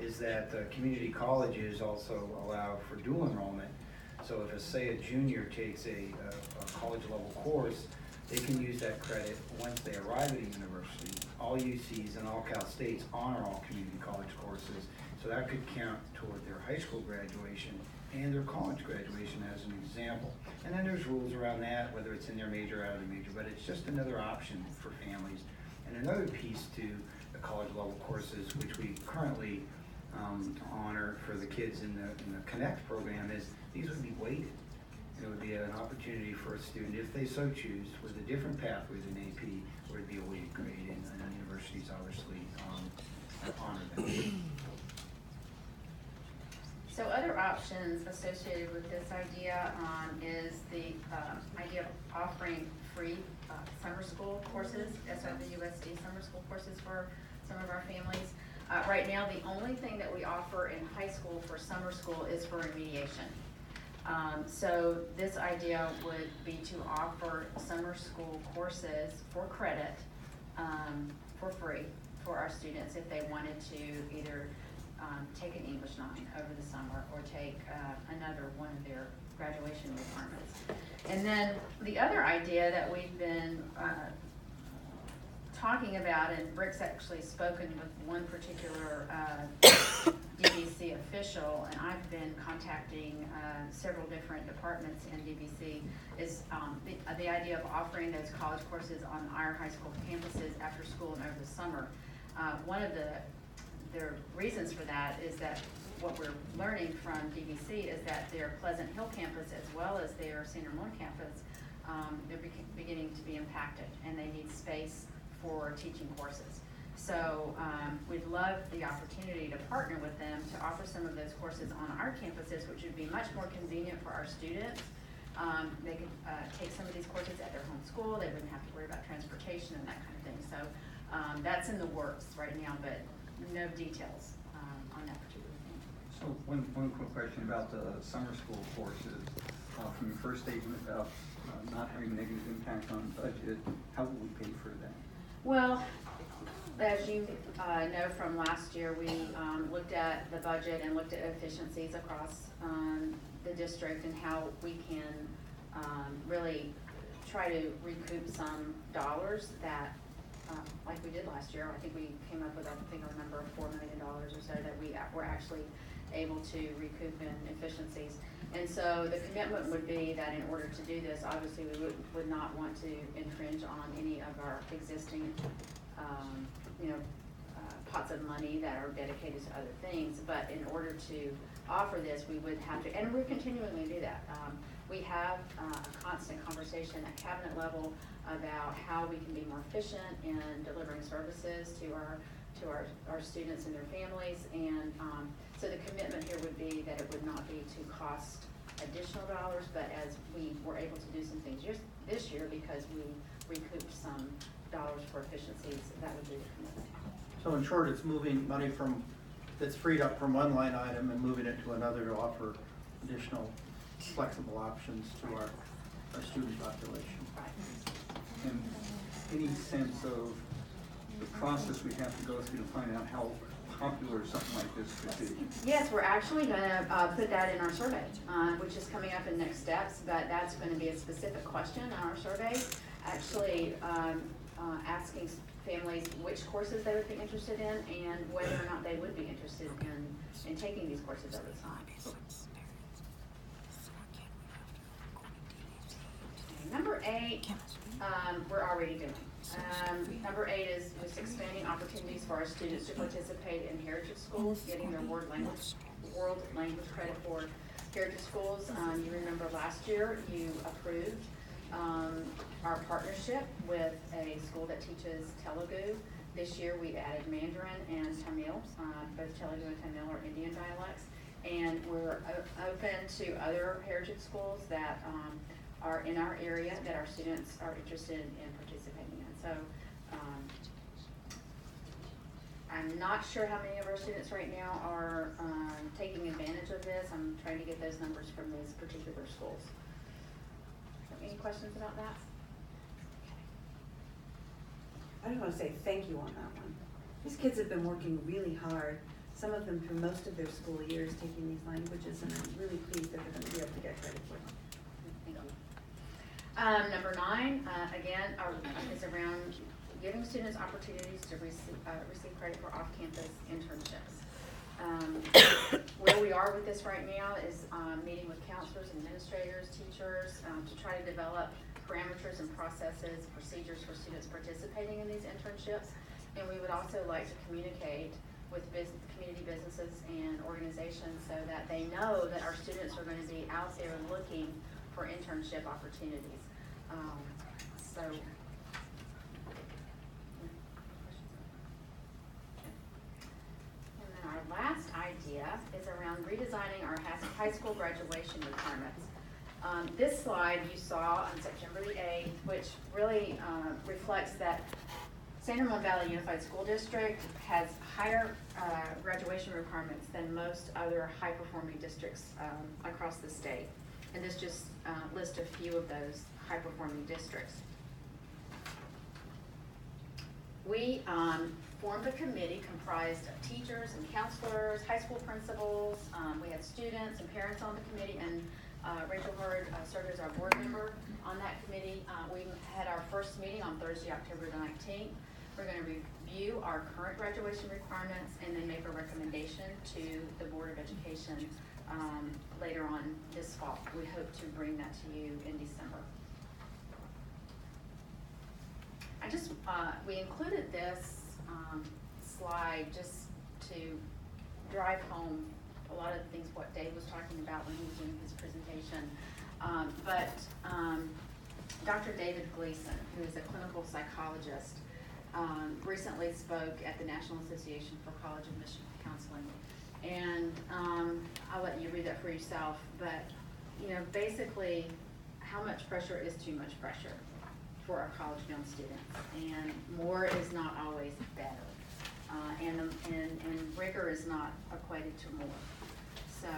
is that community colleges also allow for dual enrollment. So if, say, a junior takes a college level course, they can use that credit once they arrive at a university. All UCs and all Cal States honor all community college courses, so that could count toward their high school graduation and their college graduation as an example. And then there's rules around that, whether it's in their major or out of their major, but it's just another option for families. And another piece to the college level courses, which we currently honor for the kids in the Connect program, is these would be weighted. It would be an opportunity for a student, if they so choose, with a different pathway than AP, where it'd be a weighted grade, and universities obviously honor them. So other options associated with this idea is the idea of offering free summer school courses, SRVUSD summer school courses for some of our families. Right now, the only thing that we offer in high school for summer school is for remediation. So this idea would be to offer summer school courses for credit for free for our students if they wanted to either take an English 9 over the summer or take another one of their graduation requirements. And then the other idea that we've been talking about, and Rick's actually spoken with one particular DVC official, and I've been contacting several different departments in DVC, is the idea of offering those college courses on our high school campuses after school and over the summer. One of the reasons for that is that what we're learning from DVC is that their Pleasant Hill campus as well as their San Ramon campus, they're beginning to be impacted, and they need space for teaching courses. So we'd love the opportunity to partner with them to offer some of those courses on our campuses, which would be much more convenient for our students. They could take some of these courses at their home school. They wouldn't have to worry about transportation and that kind of thing. So that's in the works right now, but no details on that particular thing. So one quick question about the summer school courses. From your first statement about not having a negative impact on budget, how will we pay for that? Well, as you know from last year, we looked at the budget and looked at efficiencies across the district and how we can really try to recoup some dollars that, like we did last year. I think we came up with, a number of $4 million or so that we were actually able to recoup in efficiencies. And so the commitment would be that in order to do this, obviously we would not want to infringe on any of our existing pots of money that are dedicated to other things. But in order to offer this, we would have to, and we're continuing to do that. We have a constant conversation at cabinet level about how we can be more efficient in delivering services to our students and their families. And so the commitment here would be that it would not be to cost additional dollars, but as we were able to do some things this year because we recouped some dollars for efficiencies, that would be the commitment. So in short, it's moving money that's freed up from one line item and moving it to another to offer additional flexible options to our student population. And any sense of the process we have to go through to find out how popular something like this could be? Yes, we're actually going to put that in our survey, which is coming up in next steps, but that's going to be a specific question in our survey, actually asking families which courses they would be interested in and whether or not they would be interested in taking these courses over time. Number 8, we're already doing. Number 8 is just expanding opportunities for our students to participate in heritage schools, getting their world language credit for heritage schools. You remember last year you approved our partnership with a school that teaches Telugu. This year we added Mandarin and Tamil. Both Telugu and Tamil are Indian dialects. And we're open to other heritage schools that are in our area that our students are interested in participating in. So I'm not sure how many of our students right now are taking advantage of this. I'm trying to get those numbers from those particular schools. Any questions about that? I just want to say thank you on that one. These kids have been working really hard, some of them through most of their school years taking these languages, and I'm really pleased that they're going to be able to get credit for them. Thank you. Number 9, again, is around giving students opportunities to receive credit for off-campus internships. Where we are with this right now is meeting with counselors, administrators, teachers to try to develop parameters and processes, procedures for students participating in these internships. And we would also like to communicate with community businesses and organizations so that they know that our students are going to be out there looking for internship opportunities. And then our last idea is around redesigning our high school graduation requirements. This slide you saw on September the 8th, which really reflects that San Ramon Valley Unified School District has higher graduation requirements than most other high-performing districts across the state. And this just lists a few of those high-performing districts. We formed a committee comprised of teachers and counselors, high school principals. We had students and parents on the committee, and Rachel Hurd served as our board member on that committee. We had our first meeting on Thursday, October 19th. We're going to review our current graduation requirements and then make a recommendation to the Board of Education later on this fall. We hope to bring that to you in December. We included this slide just to drive home a lot of the things what Dave was talking about when he was doing his presentation. Dr. David Gleason, who is a clinical psychologist, recently spoke at the National Association for College Admission Counseling. And I'll let you read that for yourself, but basically, how much pressure is too much pressure for our college-bound students, and more is not always better, and rigor is not equated to more. So,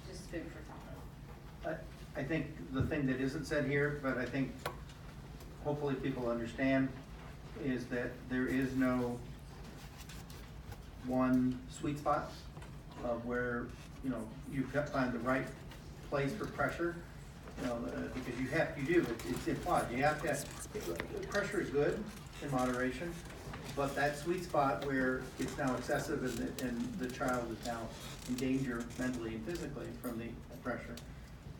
just food for thought. I think the thing that isn't said here, but I think hopefully people understand, is that there is no one sweet spot of where, you've got to find the right place for pressure, because it's implied, you have to, pressure is good in moderation, but that sweet spot where it's now excessive and the child is now in danger mentally and physically from the pressure,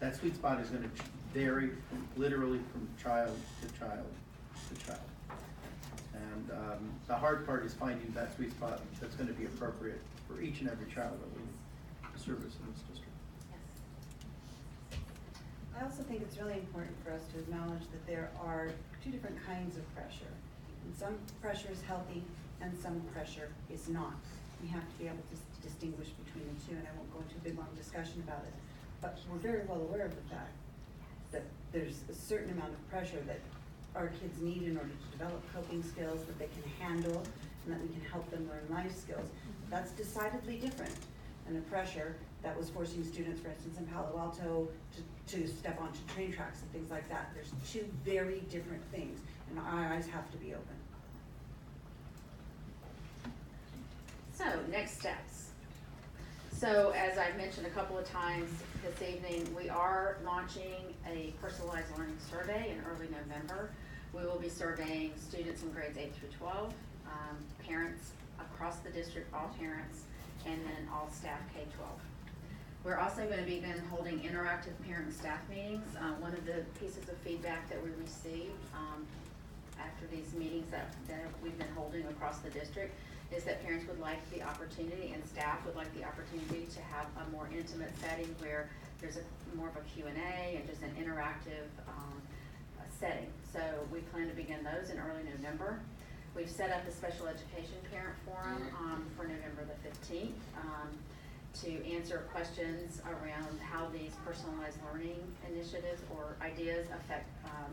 that sweet spot is going to vary literally from child to child to child. And the hard part is finding that sweet spot that's going to be appropriate for each and every child that we service in this district. I also think it's really important for us to acknowledge that there are two different kinds of pressure. And some pressure is healthy and some pressure is not. We have to be able to distinguish between the two, and I won't go into a big long discussion about it. But we're very well aware of the fact that there's a certain amount of pressure that our kids need in order to develop coping skills that they can handle and that we can help them learn life skills. That's decidedly different than the pressure that was forcing students, for instance, in Palo Alto to step onto train tracks and things like that. There's two very different things, and our eyes have to be open. So, next steps. So, as I've mentioned a couple of times this evening, we are launching a personalized learning survey in early November. We will be surveying students in grades 8 through 12, parents across the district, all parents, and then all staff K-12. We're also going to begin holding interactive parent and staff meetings. One of the pieces of feedback that we received after these meetings that we've been holding across the district is that parents would like the opportunity and staff would like the opportunity to have a more intimate setting where there's more of a Q&A and just an interactive setting. So we plan to begin those in early November. We've set up a special education parent forum for November the 15th to answer questions around how these personalized learning initiatives or ideas affect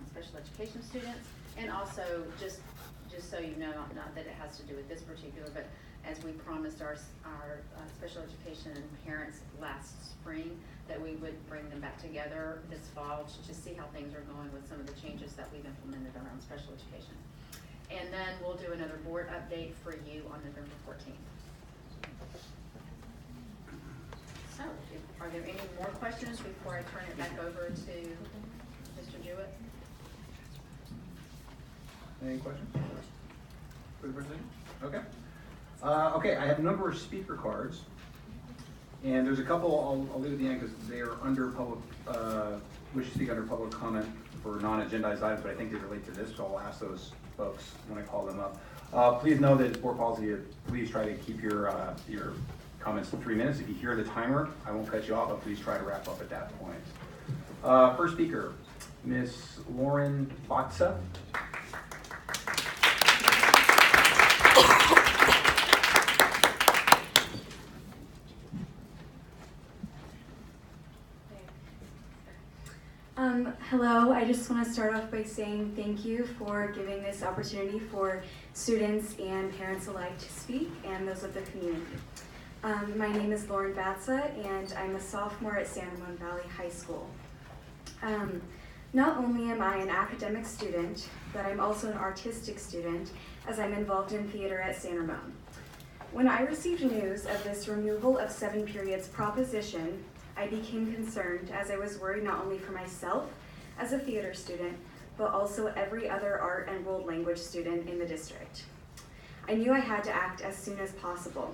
special education students, and also just so you know, not that it has to do with this particular, but as we promised our special education parents last spring, that we would bring them back together this fall to just see how things are going with some of the changes that we've implemented around special education. And then we'll do another board update for you on November 14th. So, are there any more questions before I turn it back over to Mr. Jewett? Any questions for the president? Okay. Okay, I have a number of speaker cards, and there's a couple I'll leave at the end because they are under public, wish to speak under public comment for non-agendized items, but I think they relate to this, so I'll ask those folks when I call them up. Please know that it's board policy to please try to keep your comments to 3 minutes. If you hear the timer, I won't cut you off, but please try to wrap up at that point. First speaker, Ms. Lauren Batsa. Hello, I just want to start off by saying thank you for giving this opportunity for students and parents alike to speak and those of the community. My name is Lauren Batsa and I'm a sophomore at San Ramon Valley High School. Not only am I an academic student, but I'm also an artistic student as I'm involved in theater at San Ramon. When I received news of this removal of 7 periods proposition, I became concerned as I was worried not only for myself as a theater student, but also every other art and world language student in the district. I knew I had to act as soon as possible.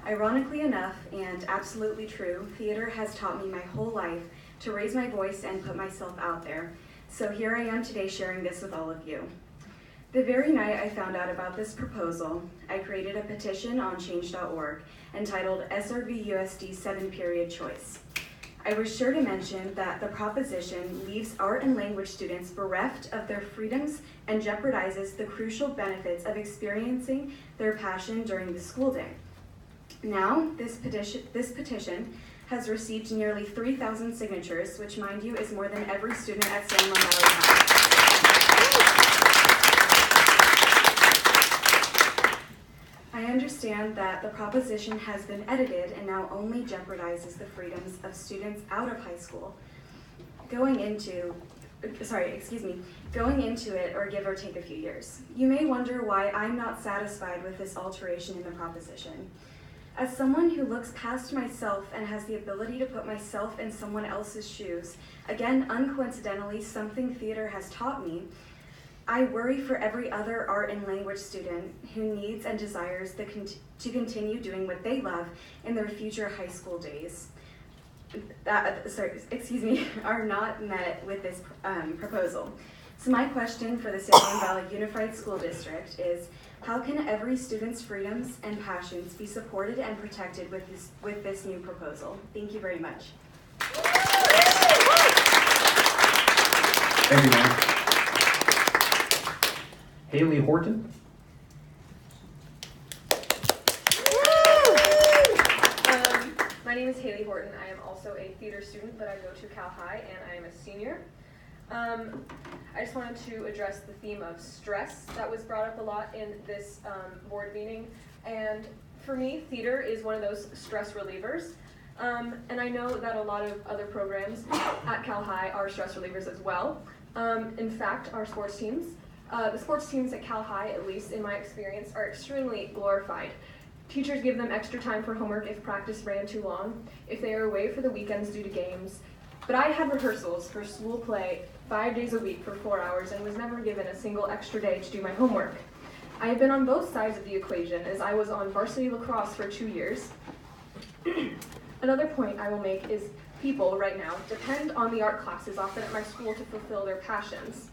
Ironically enough, and absolutely true, theater has taught me my whole life to raise my voice and put myself out there. So here I am today sharing this with all of you. The very night I found out about this proposal, I created a petition on change.org entitled SRVUSD 7 period choice. I was sure to mention that the proposition leaves art and language students bereft of their freedoms and jeopardizes the crucial benefits of experiencing their passion during the school day. Now, this petition has received nearly 3,000 signatures, which, mind you, is more than every student at San Juan Valley has. I understand that the proposition has been edited and now only jeopardizes the freedoms of students out of high school going into it, or give or take a few years. You may wonder why I'm not satisfied with this alteration in the proposition. As someone who looks past myself and has the ability to put myself in someone else's shoes, again, uncoincidentally, something theater has taught me, I worry for every other art and language student who needs and desires to continue doing what they love in their future high school days are not met with this proposal. So my question for the San Juan Valley Unified School District is, how can every student's freedoms and passions be supported and protected with this new proposal? Thank you very much. Thank you, ma'am. Haley Horton. My name is Haley Horton. I am also a theater student, but I go to Cal High, and I am a senior. I just wanted to address the theme of stress that was brought up a lot in this board meeting. And for me, theater is one of those stress relievers. And I know that a lot of other programs at Cal High are stress relievers as well. In fact, our sports teams, the sports teams at Cal High, at least in my experience, are extremely glorified. Teachers give them extra time for homework if practice ran too long, if they are away for the weekends due to games. But I had rehearsals for school play 5 days a week for 4 hours and was never given a single extra day to do my homework. I have been on both sides of the equation, as I was on varsity lacrosse for 2 years. Another point I will make is people right now depend on the art classes offered at my school to fulfill their passions.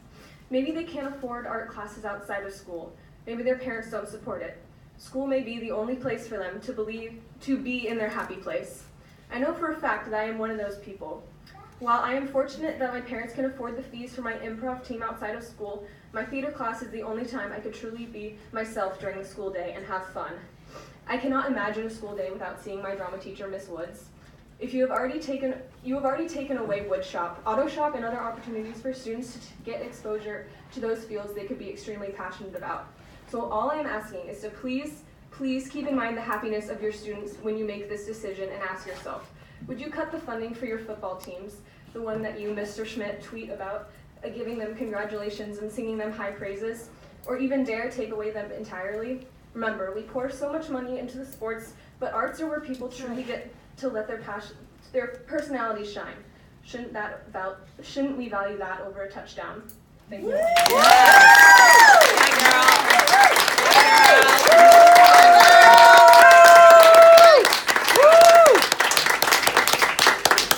Maybe they can't afford art classes outside of school. Maybe their parents don't support it. School may be the only place for them to be in their happy place. I know for a fact that I am one of those people. While I am fortunate that my parents can afford the fees for my improv team outside of school, my theater class is the only time I could truly be myself during the school day and have fun. I cannot imagine a school day without seeing my drama teacher, Miss Woods. If you have already taken away woodshop, auto shop, and other opportunities for students to get exposure to those fields they could be extremely passionate about. So all I am asking is to please keep in mind the happiness of your students when you make this decision, and ask yourself, would you cut the funding for your football teams, the one that you, Mr. Schmidt, tweet about, giving them congratulations and singing them high praises, or even dare take away them entirely? Remember, we pour so much money into the sports, but arts are where people truly get to let their personality shine. Shouldn't we value that over a touchdown? Thank you.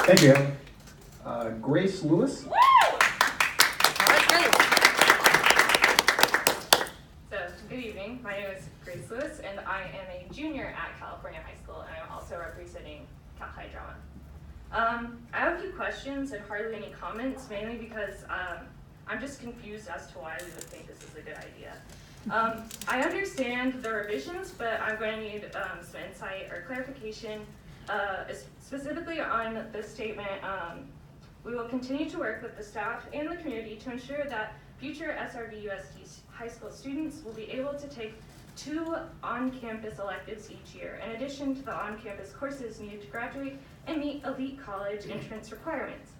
Thank you. Grace Lewis. So, good evening. My name is Grace Lewis, and I am a junior at California High School, and I'm also representing Cal High Drama. I have a few questions and hardly any comments, mainly because I'm just confused as to why we would think this is a good idea. I understand the revisions, but I'm going to need some insight or clarification, specifically on this statement. We will continue to work with the staff and the community to ensure that future SRVUSD high school students will be able to take 2 on-campus electives each year, in addition to the on-campus courses needed to graduate and meet elite college entrance requirements.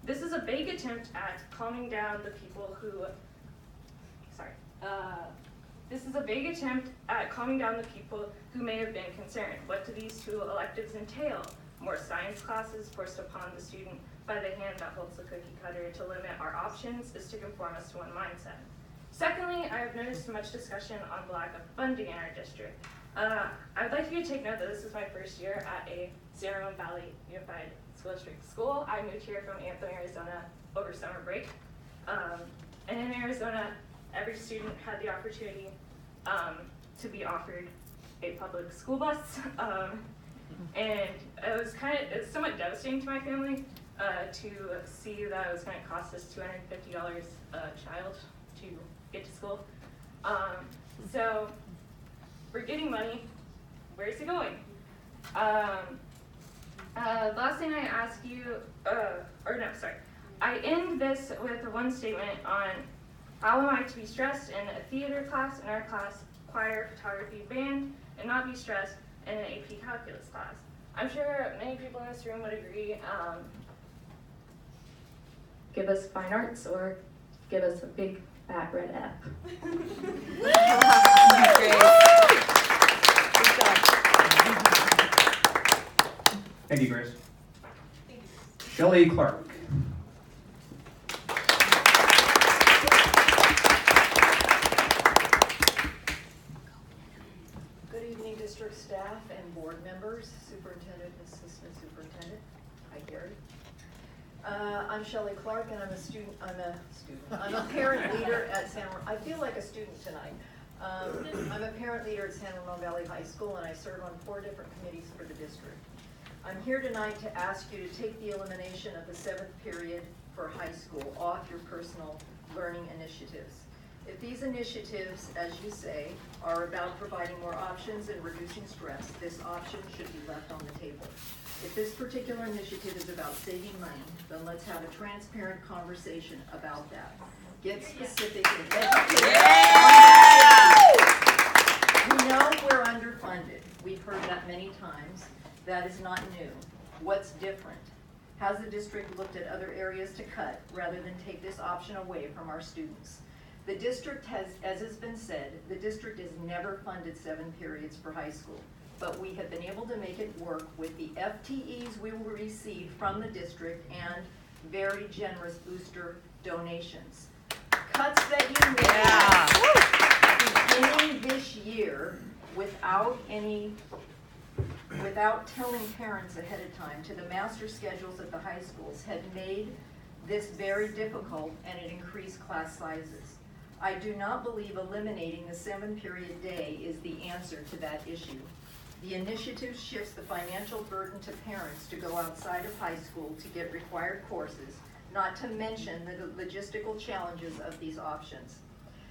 This is a vague attempt at calming down the people who, may have been concerned. What do these 2 electives entail? More science classes forced upon the student by the hand that holds the cookie cutter to limit our options is to conform us to one mindset. Secondly, I have noticed much discussion on the lack of funding in our district. I would like you to take note that this is my first year at a San Juan Valley Unified School District school. I moved here from Anthem, Arizona over summer break. And in Arizona, every student had the opportunity to be offered a public school bus. And it was somewhat devastating to my family to see that it was going to cost us $250 a child to get to school. So we're getting money. Where's it going? Last thing I ask you, I end this with one statement on how am I to be stressed in a theater class, in our class, choir, photography, band, and not be stressed in an AP calculus class. I'm sure many people in this room would agree. Give us fine arts or give us a big fat red F. Thank you, Grace. Shelley Clark. Good evening, district staff and board members, superintendent, assistant superintendent. Hi, Gary. I'm Shelley Clark, and I'm a parent leader at I feel like a student tonight. I'm a parent leader at San Ramon Valley High School, and I serve on 4 different committees for the district. I'm here tonight to ask you to take the elimination of the 7th period for high school off your personal learning initiatives. If these initiatives, as you say, are about providing more options and reducing stress, this option should be left on the table. If this particular initiative is about saving money, then let's have a transparent conversation about that. Get specific and educated. We know we're underfunded. We've heard that many times. That is not new. What's different? Has the district looked at other areas to cut rather than take this option away from our students? The district has, as has been said, the district has never funded 7 periods for high school, but we have been able to make it work with the FTEs we will receive from the district and very generous booster donations. Cuts that you made beginning this year without telling parents ahead of time to the master schedules at the high schools had made this very difficult, and it increased class sizes. I do not believe eliminating the 7-period day is the answer to that issue. The initiative shifts the financial burden to parents to go outside of high school to get required courses, not to mention the logistical challenges of these options.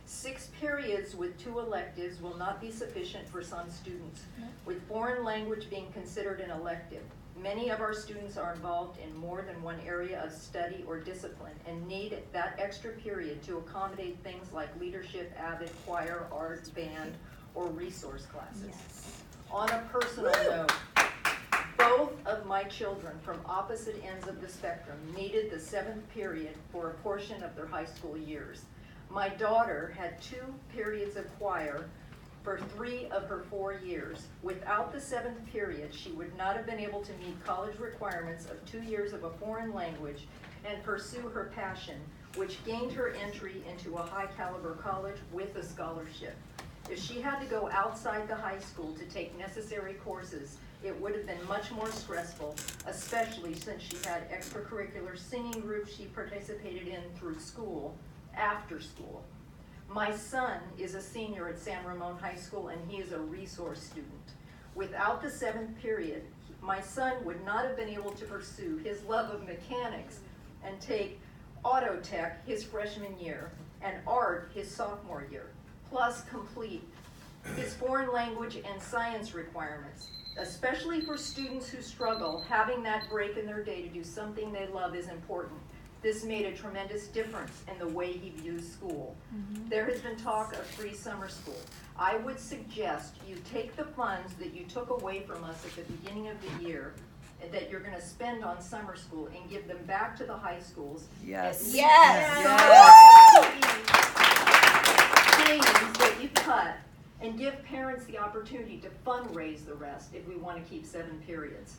6 periods with 2 electives will not be sufficient for some students, with foreign language being considered an elective. Many of our students are involved in more than one area of study or discipline and need that extra period to accommodate things like leadership, AVID, choir, arts, band, or resource classes. Yes. On a personal note, both of my children from opposite ends of the spectrum needed the 7th period for a portion of their high school years. My daughter had 2 periods of choir for 3 of her 4 years. Without the 7th period, she would not have been able to meet college requirements of 2 years of a foreign language and pursue her passion, which gained her entry into a high caliber college with a scholarship. If she had to go outside the high school to take necessary courses, it would have been much more stressful, especially since she had extracurricular singing groups she participated in through school, after school. My son is a senior at San Ramon High School, and he is a resource student. Without the 7th period, my son would not have been able to pursue his love of mechanics and take auto tech his freshman year and art his sophomore year, plus complete his foreign language and science requirements. Especially for students who struggle, having that break in their day to do something they love is important. This made a tremendous difference in the way he views school. There has been talk of free summer school. I would suggest you take the funds that you took away from us at the beginning of the year that you're going to spend on summer school and give them back to the high schools. Yes. Yes. Things that you cut, and give parents the opportunity to fundraise the rest if we want to keep 7 periods.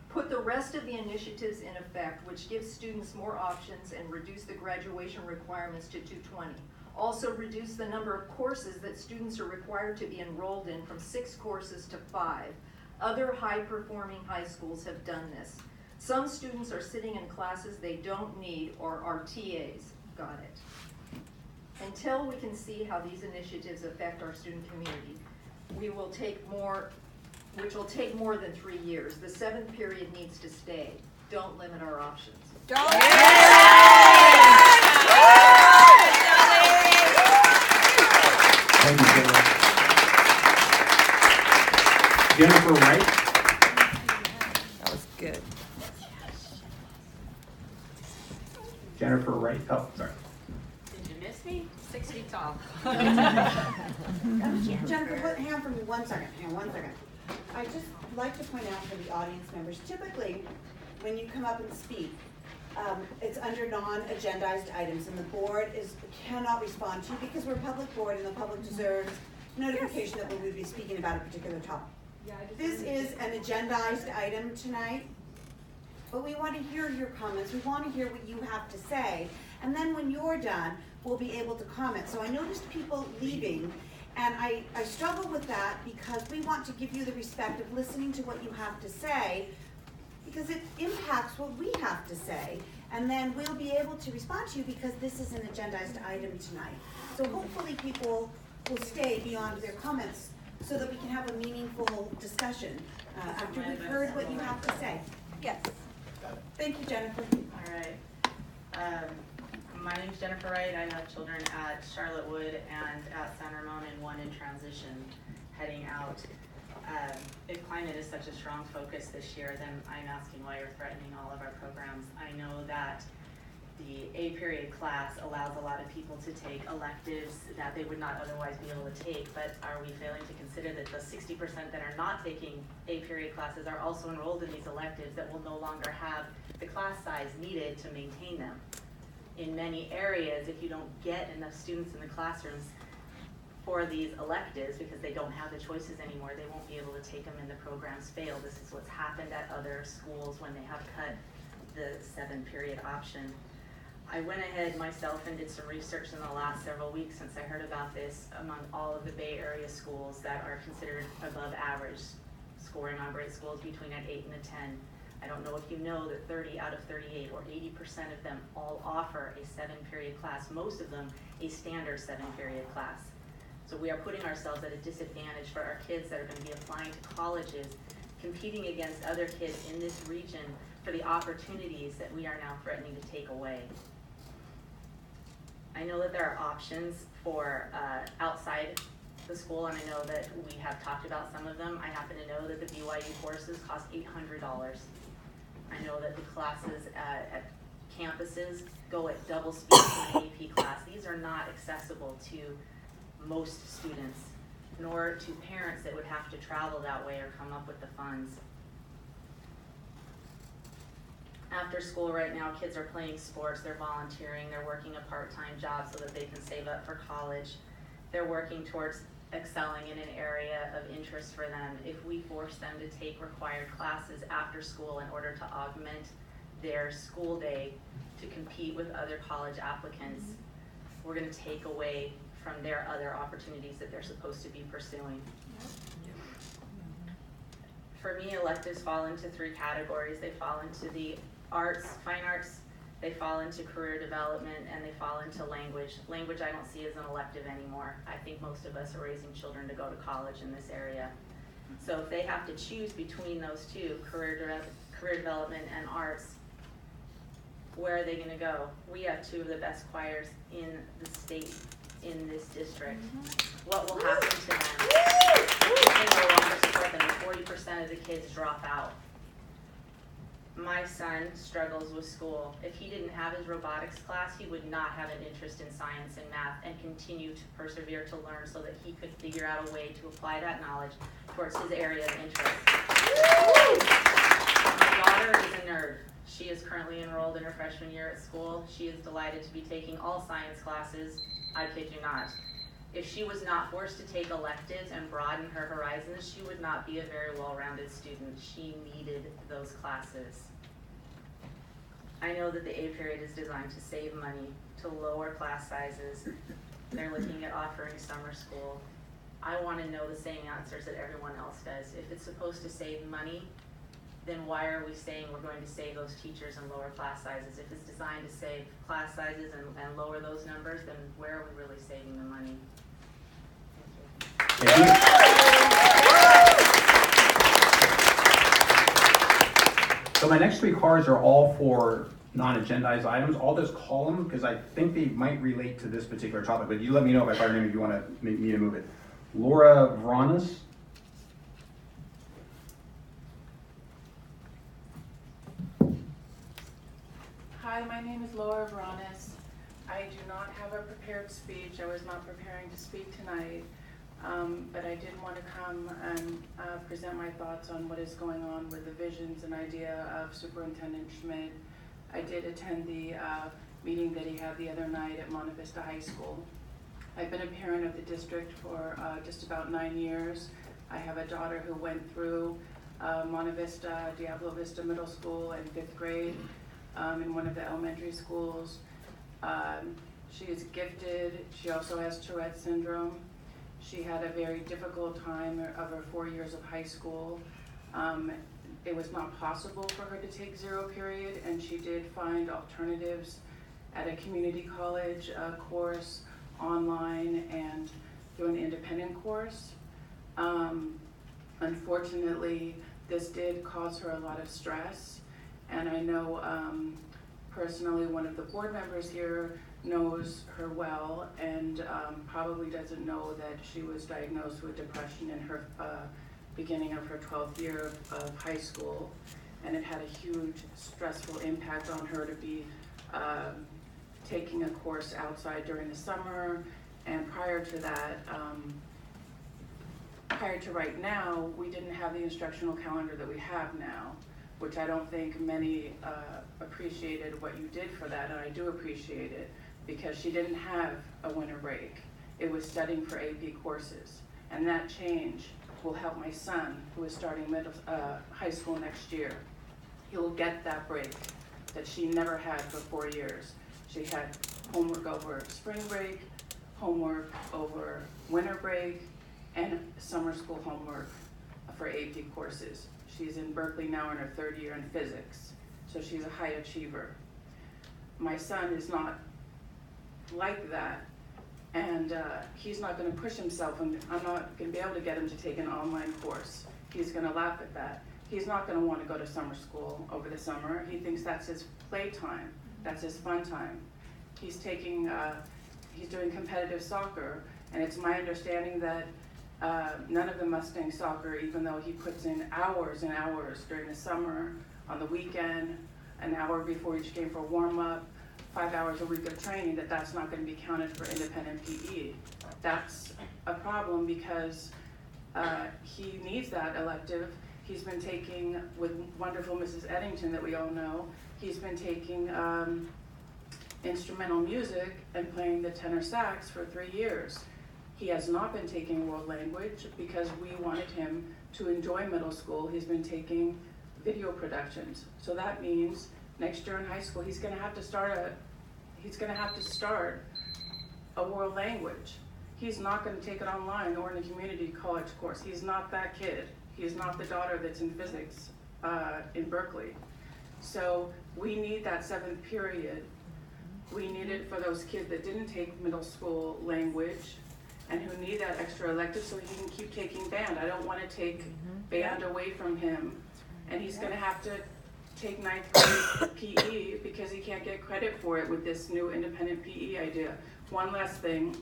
Put the rest of the initiatives in effect, which gives students more options and reduce the graduation requirements to 220. Also reduce the number of courses that students are required to be enrolled in from 6 courses to 5. Other high-performing high schools have done this. Some students are sitting in classes they don't need or are TAs. Got it. Until we can see how these initiatives affect our student community, we will take more which will take more than 3 years. The 7th period needs to stay. Don't limit our options. Thank you, Jennifer Wright. That was good. Jennifer Wright. Oh, sorry. Did you miss me? 6 feet tall. Jennifer, hang on for me 1 second, hang on 1 second. I just like to point out for the audience members, typically, when you come up and speak, it's under non-agendized items, and the board cannot respond to you because we're a public board and the public deserves notification that we would be speaking about a particular topic. This is an agendized item tonight, but we want to hear your comments. We want to hear what you have to say, and then when you're done, we'll be able to comment. So I noticed people leaving, and I struggle with that because we want to give you the respect of listening to what you have to say, because it impacts what we have to say, and then we'll be able to respond to you because this is an agendized item tonight. So hopefully people will stay beyond their comments so that we can have a meaningful discussion after we've heard what you have to say. Yes. Thank you, Jennifer. All right. My name's Jennifer Wright. I have children at Charlotte Wood and at San Ramon, and one in transition heading out. If climate is such a strong focus this year, then I'm asking why you're threatening all of our programs. I know that the A period class allows a lot of people to take electives that they would not otherwise be able to take, but are we failing to consider that the 60% that are not taking A period classes are also enrolled in these electives that will no longer have the class size needed to maintain them? In many areas, if you don't get enough students in the classrooms for these electives, because they don't have the choices anymore, they won't be able to take them and the programs fail. This is what's happened at other schools when they have cut the 7 period option. I went ahead myself and did some research in the last several weeks since I heard about this among all of the Bay Area schools that are considered above average, scoring on grade schools between an 8 and a 10. I don't know if you know that 30 out of 38 or 80% of them all offer a 7 period class, most of them a standard 7 period class. So we are putting ourselves at a disadvantage for our kids that are going to be applying to colleges, competing against other kids in this region for the opportunities that we are now threatening to take away. I know that there are options for outside the school, and I know that we have talked about some of them. I happen to know that the BYU courses cost $800. I know that the classes at campuses go at double speed to an AP class. These are not accessible to most students, nor to parents that would have to travel that way or come up with the funds. After school right now, kids are playing sports, they're volunteering, they're working a part-time job so that they can save up for college. They're working towards excelling in an area of interest for them. If we force them to take required classes after school in order to augment their school day to compete with other college applicants, we're going to take away from their other opportunities that they're supposed to be pursuing. For me, electives fall into 3 categories. They fall into the arts, fine arts, they fall into career development, and they fall into language. Language I don't see as an elective anymore. I think most of us are raising children to go to college in this area. So if they have to choose between those two, career development and arts, where are they going to go? We have 2 of the best choirs in the state in this district. What will happen to them? They no longer support them. 40% of the kids drop out. My son struggles with school. If he didn't have his robotics class, he would not have an interest in science and math and continue to persevere to learn so that he could figure out a way to apply that knowledge towards his area of interest. My daughter is a nerd. She is currently enrolled in her freshman year at school. She is delighted to be taking all science classes. I kid you not. If she was not forced to take electives and broaden her horizons, she would not be a very well-rounded student. She needed those classes. I know that the A period is designed to save money, to lower class sizes. They're looking at offering summer school. I want to know the same answers that everyone else does. If it's supposed to save money, then why are we saying we're going to save those teachers and lower class sizes? If it's designed to save class sizes and lower those numbers, then where are we really saving the money? Thank you. So my next 3 cards are all for non-agendized items. I'll just call them because I think they might relate to this particular topic, but you let me know if I fire name if you want to make me to move it. Laura Vranas. Hi, my name is Laura Vranas. I do not have a prepared speech. I was not preparing to speak tonight, but I did want to come and present my thoughts on what is going on with the visions and idea of Superintendent Schmidt. I did attend the meeting that he had the other night at Monte Vista High School. I've been a parent of the district for just about 9 years. I have a daughter who went through Monte Vista, Diablo Vista Middle School in 5th grade in one of the elementary schools. She is gifted. She also has Tourette syndrome. She had a very difficult time of her 4 years of high school. It was not possible for her to take 0 period, and she did find alternatives at a community college course, online, and through an independent course. Unfortunately, this did cause her a lot of stress, and I know personally one of the board members here knows her well and probably doesn't know that she was diagnosed with depression in her beginning of her 12th year of high school, and it had a huge stressful impact on her to be taking a course outside during the summer. And prior to that, prior to right now, we didn't have the instructional calendar that we have now, which I don't think many appreciated what you did for that, and I do appreciate it, because she didn't have a winter break. It was studying for AP courses, and that change will help my son, who is starting high school next year. He will get that break that she never had for 4 years. She had homework over spring break, homework over winter break, and summer school homework for AP courses. She's in Berkeley now in her 3rd year in physics, so she's a high achiever. My son is not like that, and he's not going to push himself, and I'm not going to be able to get him to take an online course. He's going to laugh at that. He's not going to want to go to summer school over the summer. He thinks that's his playtime, that's his fun time. He's taking, he's doing competitive soccer, and it's my understanding that none of the Mustang soccer, even though he puts in hours and hours during the summer, on the weekend, an hour before each game for warm-up, 5 hours a week of training, that's not going to be counted for independent PE. That's a problem because he needs that elective. He's been taking, with wonderful Mrs. Eddington that we all know, he's been taking instrumental music and playing the tenor sax for 3 years. He has not been taking world language because we wanted him to enjoy middle school. He's been taking video productions. So that means next year in high school, he's going to have to start a world language. He's not going to take it online or in a community college course. He's not that kid. He's not the daughter that's in physics in Berkeley. So we need that 7th period. We need it for those kids that didn't take middle school language and who need that extra elective so he can keep taking band. I don't want to take band away from him, and he's going to have to take 9th grade PE because he can't get credit for it with this new independent PE idea. One last thing,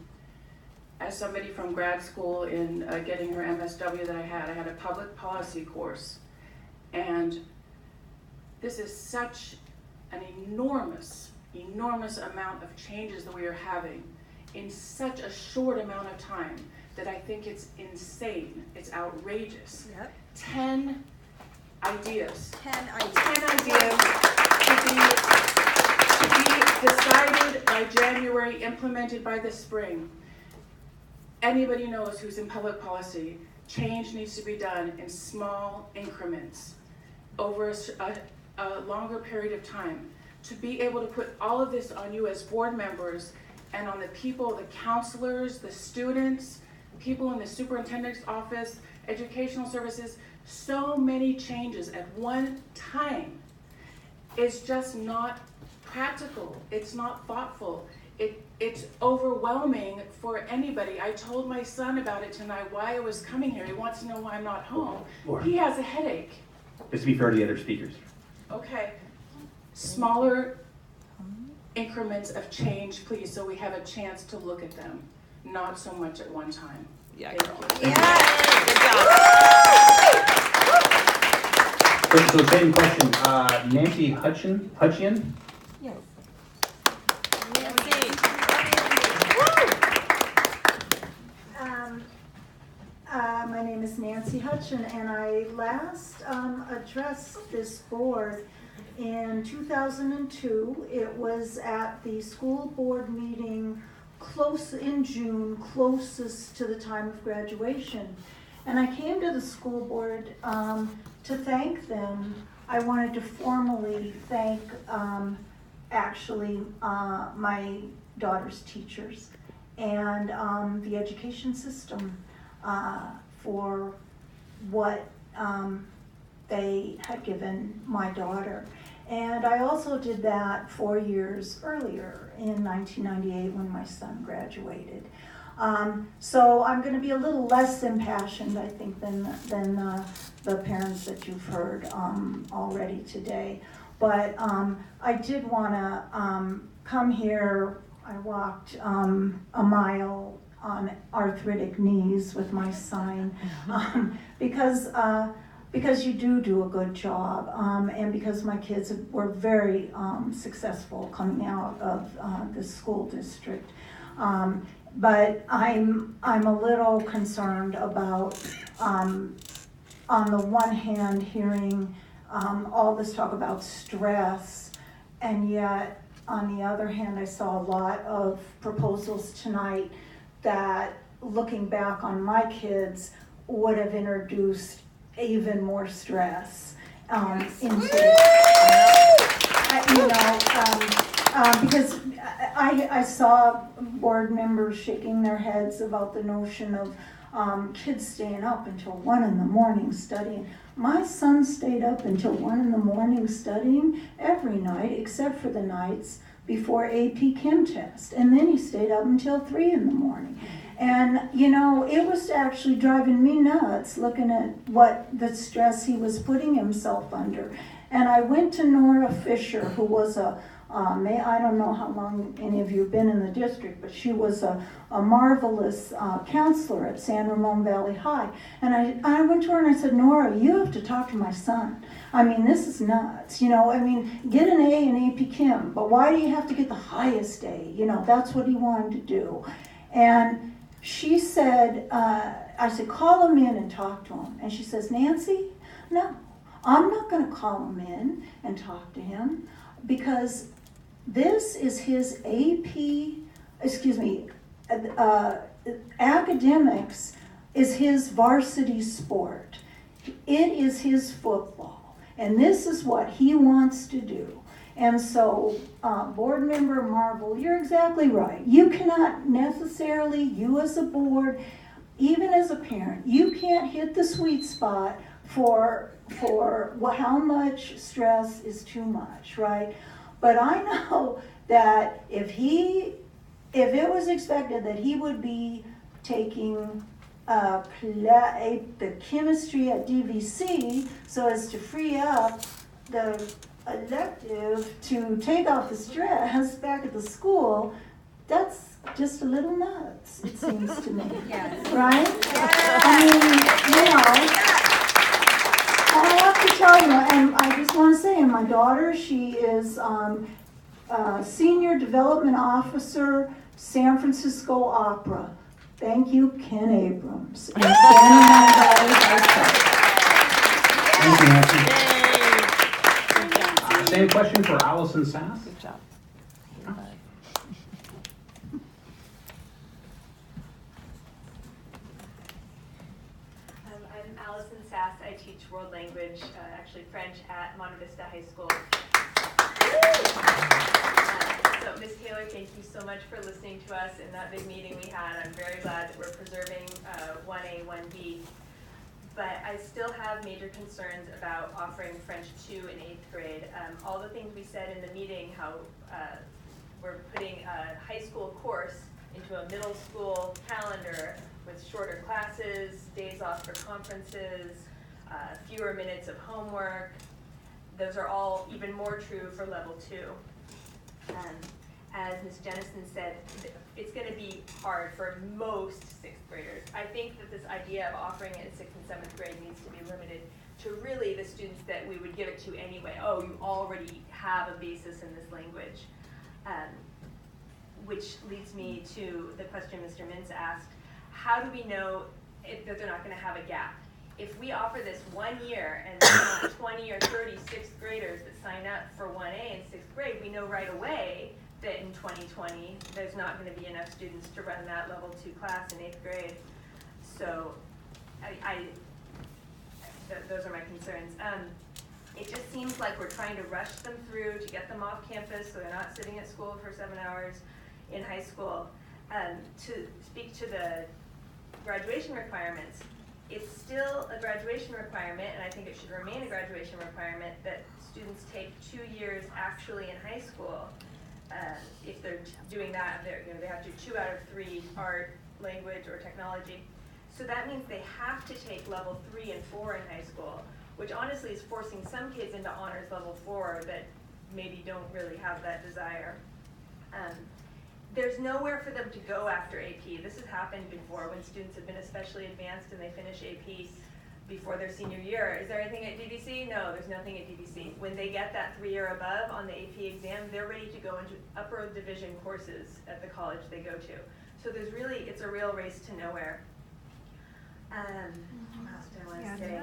as somebody from grad school in getting her MSW that I had a public policy course, and this is such an enormous amount of changes that we are having in such a short amount of time that I think it's insane, it's outrageous. Yep. 10 ideas. 10 ideas. 10 ideas to be decided by January, implemented by the spring. Anybody knows who's in public policy, change needs to be done in small increments over a longer period of time. To be able to put all of this on you as board members and on the people, the counselors, the students, people in the superintendent's office, educational services, so many changes at one time is just not practical. It's not thoughtful. It's overwhelming for anybody. I told my son about it tonight, why I was coming here. He wants to know why I'm not home. Laura. He has a headache. Just to be fair to the other speakers, Okay. Smaller increments of change, please, so we have a chance to look at them, not so much at one time. Yeah, Thank girl. you. Good job. So same question, Nancy Hutchian? Yes. My name is Nancy Hutchin, and I last addressed this board in 2002. It was at the school board meeting in June, closest to the time of graduation. And I came to the school board to thank them. I wanted to formally thank my daughter's teachers and the education system for what they had given my daughter. And I also did that 4 years earlier in 1998 when my son graduated. So I'm going to be a little less impassioned, I think, than the parents that you've heard already today. But I did want to come here. I walked a mile on arthritic knees with my sign because you do a good job, and because my kids were very successful coming out of the school district. But I'm a little concerned about, on the one hand, hearing all this talk about stress, and yet on the other hand, I saw a lot of proposals tonight that, looking back on my kids, would have introduced even more stress into because I saw board members shaking their heads about the notion of kids staying up until 1 a.m. studying. My son stayed up until 1 a.m. studying every night except for the nights before AP Chem test, and then he stayed up until 3 a.m. And it was actually driving me nuts looking at what the stress he was putting himself under. And I went to Nora Fisher, who was I don't know how long any of you have been in the district, but she was a marvelous counselor at San Ramon Valley High. And I went to her and I said, Nora, you have to talk to my son. I mean, this is nuts. Get an A in AP Chem, but why do you have to get the highest A? That's what he wanted to do. And she said, I said, call him in and talk to him. And she says, Nancy, no, I'm not going to call him in and talk to him because this is his academics is his varsity sport. It is his football. And this is what he wants to do. And so, Board Member Marvel, you're exactly right. You cannot necessarily, you as a board, even as a parent, you can't hit the sweet spot for how much stress is too much, right? But I know that if it was expected that he would be taking the chemistry at DVC so as to free up the elective to take off the stress back at the school, that's just a little nuts, it seems to me. Yes. Right? Yes. I mean, I have to tell you, and I just want to say, and my daughter, she is Senior Development Officer, San Francisco Opera. Thank you, Ken Abrams. And Thank you, Nancy. Same question for Allison Sass. Good job. I'm Allison Sass. I teach world language, actually French, at Monte Vista High School. So Ms. Taylor, thank you so much for listening to us in that big meeting we had. I'm very glad that we're preserving 1A, 1B. But I still have major concerns about offering French 2 in 8th grade. All the things we said in the meeting, how we're putting a high school course into a middle school calendar with shorter classes, days off for conferences, fewer minutes of homework, those are all even more true for level 2. As Ms. Jennison said, it's going to be hard for most 6th graders. I think that this idea of offering it in 6th and 7th grade needs to be limited to really the students that we would give it to anyway. Oh, you already have a basis in this language. Which leads me to the question Mr. Mintz asked. How do we know that they're not going to have a gap? If we offer this 1 year and there's not 20 or 30 6th graders that sign up for 1A in 6th grade, we know right away that in 2020 there's not going to be enough students to run that level 2 class in 8th grade. So those are my concerns. It just seems like we're trying to rush them through to get them off campus so they're not sitting at school for 7 hours in high school. To speak to the graduation requirements, it's still a graduation requirement, and I think it should remain a graduation requirement, that students take 2 years actually in high school. If they're doing that, they have to do 2 out of 3 art, language, or technology. So that means they have to take level 3 and 4 in high school, which honestly is forcing some kids into honors level 4 that maybe don't really have that desire. There's nowhere for them to go after AP. This has happened before when students have been especially advanced and they finish AP before their senior year. Is there anything at DVC? No, there's nothing at DVC. When they get that 3 or above on the AP exam, they're ready to go into upper division courses at the college they go to. So there's really, it's a real race to nowhere. What else do I want to say?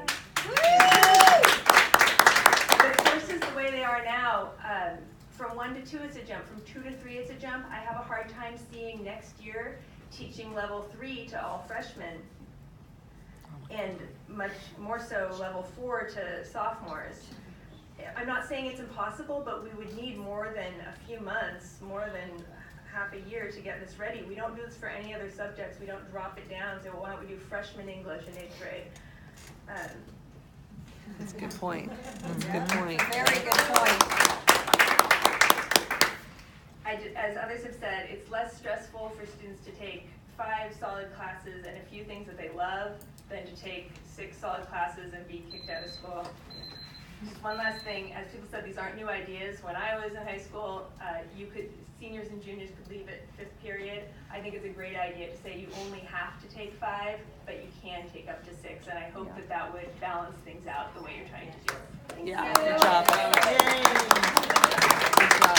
The courses the way they are now, from 1 to 2 it's a jump, from 2 to 3 it's a jump. I have a hard time seeing next year teaching level 3 to all freshmen, and much more so level 4 to sophomores. I'm not saying it's impossible, but we would need more than a few months, more than half a year to get this ready. We don't do this for any other subjects. We don't drop it down and say, well, why don't we do freshman English in 8th grade? That's a good point. That's a good point. Very good point. As others have said, it's less stressful for students to take 5 solid classes and a few things that they love than to take 6 solid classes and be kicked out of school. Just one last thing, as people said, these aren't new ideas. When I was in high school, seniors and juniors could leave at 5th period. I think it's a great idea to say you only have to take 5, but you can take up to 6, and I hope that would balance things out the way you're trying to do. Thanks. Yeah, good job. Good job.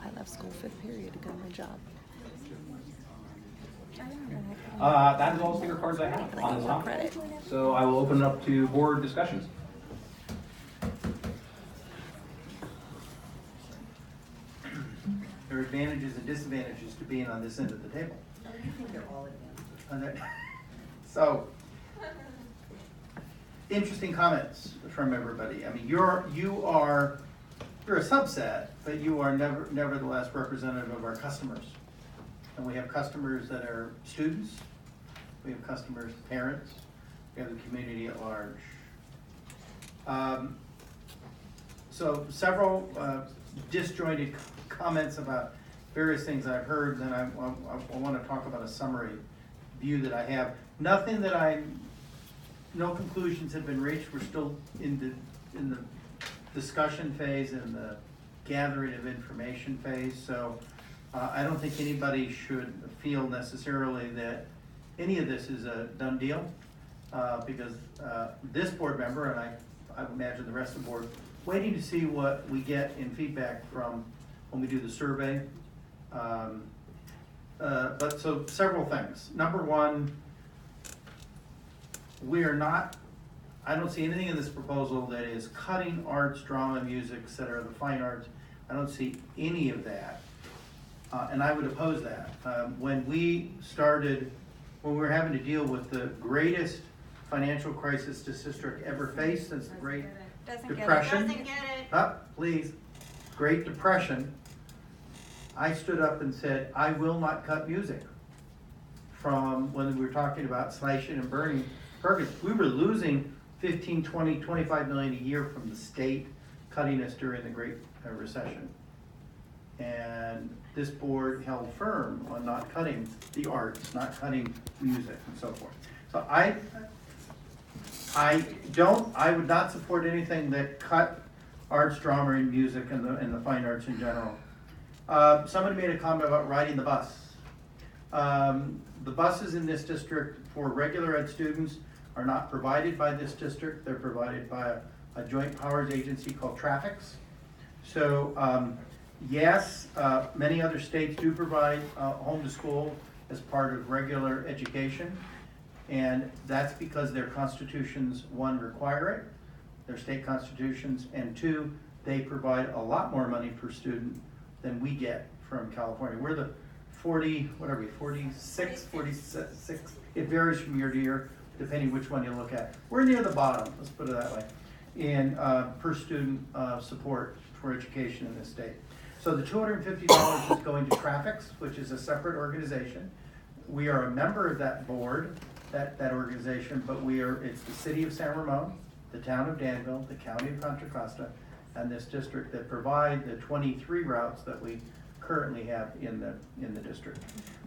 I left school 5th period to go to my job. That is all the speaker cards I have on this topic. So I will open it up to board discussions. There are advantages and disadvantages to being on this end of the table. I think they're all advantages. So, interesting comments from everybody. I mean, you're a subset, but you are nevertheless representative of our customers. And we have customers that are students, we have customers, parents, we have the community at large. So several disjointed comments about various things I've heard, then I want to talk about a summary view that I have. Nothing that no conclusions have been reached. We're still in the discussion phase and the gathering of information phase. So I don't think anybody should feel necessarily that any of this is a done deal, because this board member, and I imagine the rest of the board, waiting to see what we get in feedback from when we do the survey. But so several things. Number one, I don't see anything in this proposal that is cutting arts, drama, music, etc., the fine arts. I don't see any of that. And I would oppose that. When we were having to deal with the greatest financial crisis this district ever faced since the Great Depression. Doesn't get it. Please. Great Depression. I stood up and said, I will not cut music. From when we were talking about slashing and burning programs, we were losing 15, 20, 25 million a year from the state cutting us during the Great Recession. And this board held firm on not cutting the arts, not cutting music and so forth. So I would not support anything that cut arts, drama, and music and the fine arts in general. Somebody made a comment about riding the bus. The buses in this district for regular ed students are not provided by this district. They're provided by a joint powers agency called Traffics. So yes, many other states do provide home to school as part of regular education. And that's because their constitutions, one, require it, their state constitutions, and two, they provide a lot more money per student than we get from California. We're the 46, it varies from year to year, depending which one you look at. We're near the bottom, let's put it that way, in per student support for education in this state. So the $250 is going to Traffics, which is a separate organization. We are a member of that board, that organization, but it's the city of San Ramon, the town of Danville, the county of Contra Costa, and this district that provide the 23 routes that we currently have in the district.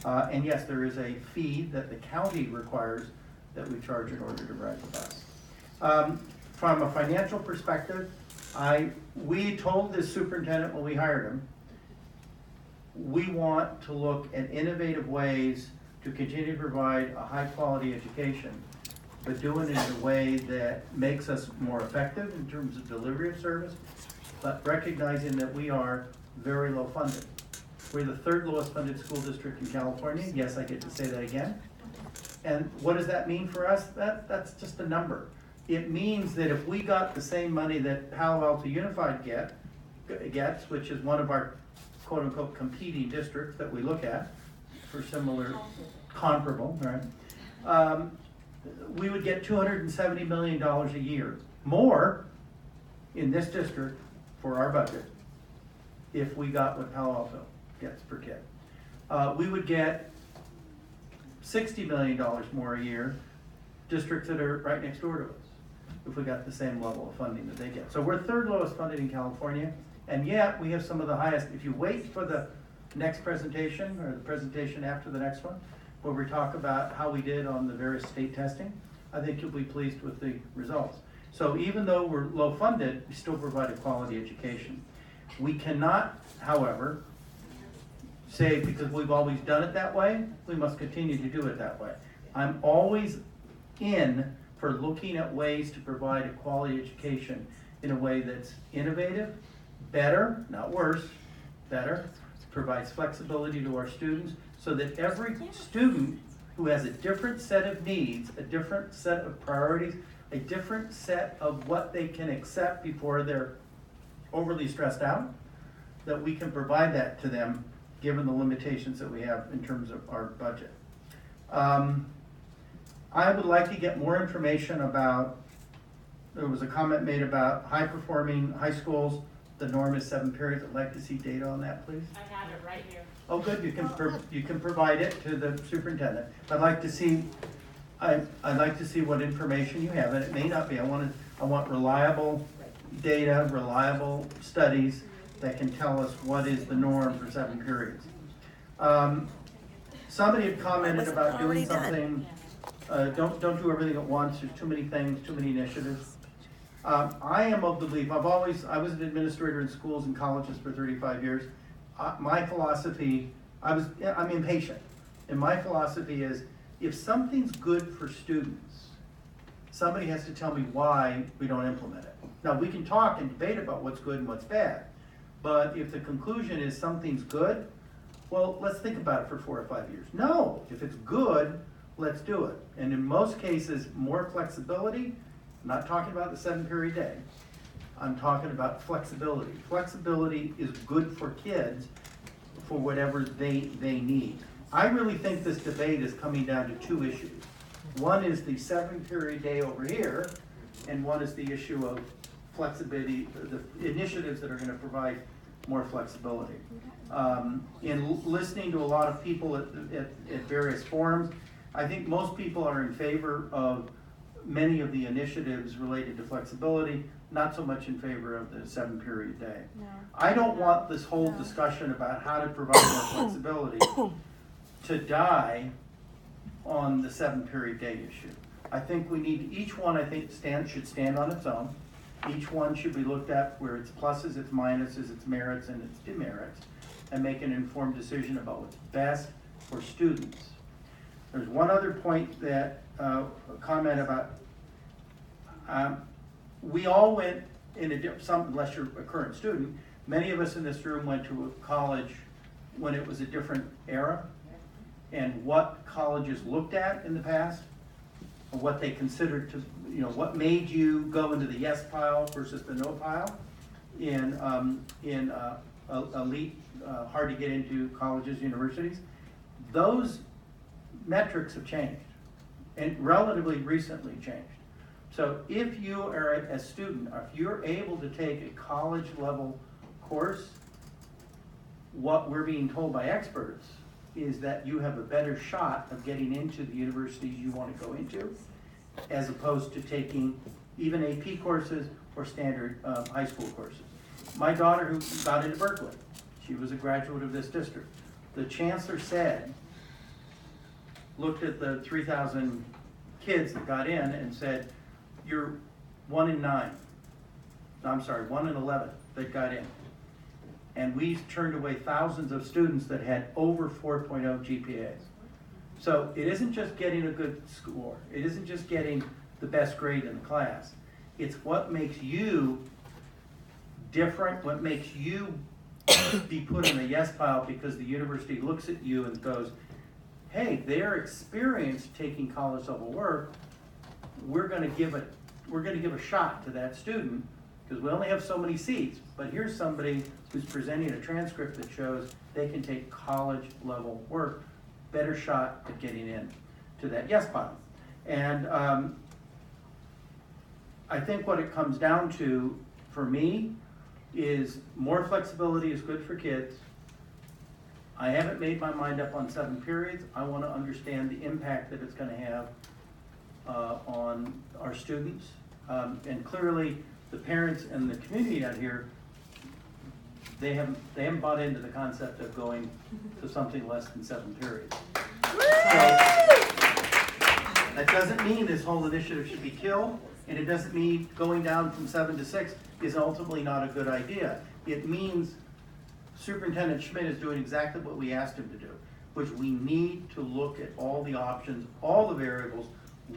And yes, there is a fee that the county requires that we charge in order to ride the bus. From a financial perspective, we told this superintendent when we hired him, we want to look at innovative ways to continue to provide a high quality education, but doing it in a way that makes us more effective in terms of delivery of service, but recognizing that we are very low funded. We're the third lowest funded school district in California. Yes, I get to say that again. And what does that mean for us? That's just a number. It means that if we got the same money that Palo Alto Unified gets, which is one of our quote unquote competing districts that we look at for similar, comparable, right? We would get $270 million a year more in this district for our budget if we got what Palo Alto gets per kid. We would get $60 million more a year, districts that are right next door to us, if we got the same level of funding that they get. So we're third lowest funded in California, and yet we have some of the highest. If you wait for the next presentation, or the presentation after the next one, where we talk about how we did on the various state testing, I think you'll be pleased with the results. So even though we're low funded, we still provide a quality education. We cannot, however, say because we've always done it that way, we must continue to do it that way. I'm always in for looking at ways to provide a quality education in a way that's innovative, better, not worse, better, provides flexibility to our students so that every student who has a different set of needs, a different set of priorities, a different set of what they can accept before they're overly stressed out, that we can provide that to them given the limitations that we have in terms of our budget. I would like to get more information about, there was a comment made about high-performing high schools. The norm is 7 periods. I'd like to see data on that, please. I have it right here. Oh, good, you can provide it to the superintendent. I'd like to see what information you have, and it may not be. I want reliable data, reliable studies that can tell us what is the norm for 7 periods. Somebody had commented about doing something. Don't do everything at once. There's too many things, too many initiatives. I am of the belief, I was an administrator in schools and colleges for 35 years. My philosophy, I'm impatient. And my philosophy is, if something's good for students, somebody has to tell me why we don't implement it. Now, we can talk and debate about what's good and what's bad. But if the conclusion is something's good, well, let's think about it for 4 or 5 years. No, if it's good, let's do it. And in most cases, more flexibility. I'm not talking about the 7-period day. I'm talking about flexibility. Flexibility is good for kids for whatever they need. I really think this debate is coming down to 2 issues. One is the 7-period day over here, and one is the issue of flexibility, the initiatives that are going to provide more flexibility. In listening to a lot of people at various forums, I think most people are in favor of many of the initiatives related to flexibility. not so much in favor of the 7-period day. No. I don't want this whole discussion about how to provide more flexibility to die on the 7-period day issue. I think we need, each one I think should stand on its own. Each one should be looked at where its pluses, its minuses, its merits, and its demerits, and make an informed decision about what's best for students. There's one other point that, a comment about, we all went in unless you're a current student, many of us in this room went to a college when it was a different era, and what colleges looked at in the past, or what they considered to, what made you go into the yes pile versus the no pile in elite, hard to get into colleges, universities. Those metrics have changed, and relatively recently changed. So if you are a student, or if you're able to take a college level course, what we're being told by experts is that you have a better shot of getting into the universities you want to go into, as opposed to taking even AP courses or standard high school courses. My daughter, who got into Berkeley, she was a graduate of this district. The chancellor said, looked at the 3,000 kids that got in and said, you're 1 in 9. I'm sorry, 1 in 11 that got in. And we turned away thousands of students that had over 4.0 GPAs. So it isn't just getting a good score. It isn't just getting the best grade in the class. It's what makes you different, what makes you be put in the yes pile because the university looks at you and goes, hey, they're experienced taking college level work. We're going to give a shot to that student because we only have so many seats. But here's somebody who's presenting a transcript that shows they can take college level work. Better shot at getting in to that yes pile. And I think what it comes down to for me is more flexibility is good for kids. I haven't made my mind up on 7 periods. I want to understand the impact that it's going to have on our students. And clearly the parents and the community out here, they haven't bought into the concept of going to something less than 7 periods. So, that doesn't mean this whole initiative should be killed, and it doesn't mean going down from 7 to 6 is ultimately not a good idea. It means Superintendent Schmidt is doing exactly what we asked him to do, which we need to look at all the options, all the variables,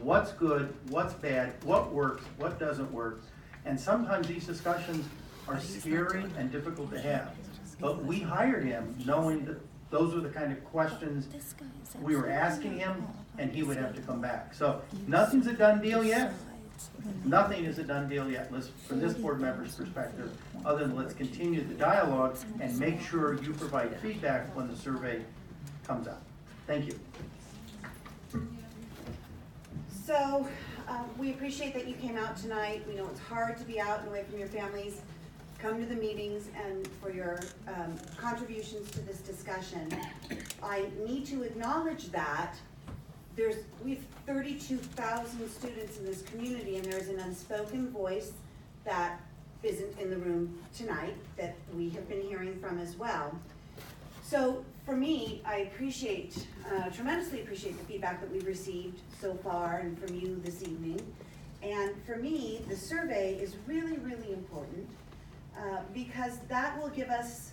what's good, what's bad, what works, what doesn't work. And sometimes these discussions are scary and difficult to have. But we hired him knowing that those were the kind of questions we were asking him, and he would have to come back. So nothing's a done deal yet. Nothing is a done deal yet, from this board member's perspective, other than let's continue the dialogue and make sure you provide feedback when the survey comes out. Thank you. So we appreciate that you came out tonight. We know it's hard to be out and away from your families. Come to the meetings and for your contributions to this discussion. I need to acknowledge that we have 32,000 students in this community, and there's an unspoken voice that isn't in the room tonight that we have been hearing from as well. So for me, I appreciate, tremendously appreciate the feedback that we've received so far and from you this evening. And for me, the survey is really, really important because that will give us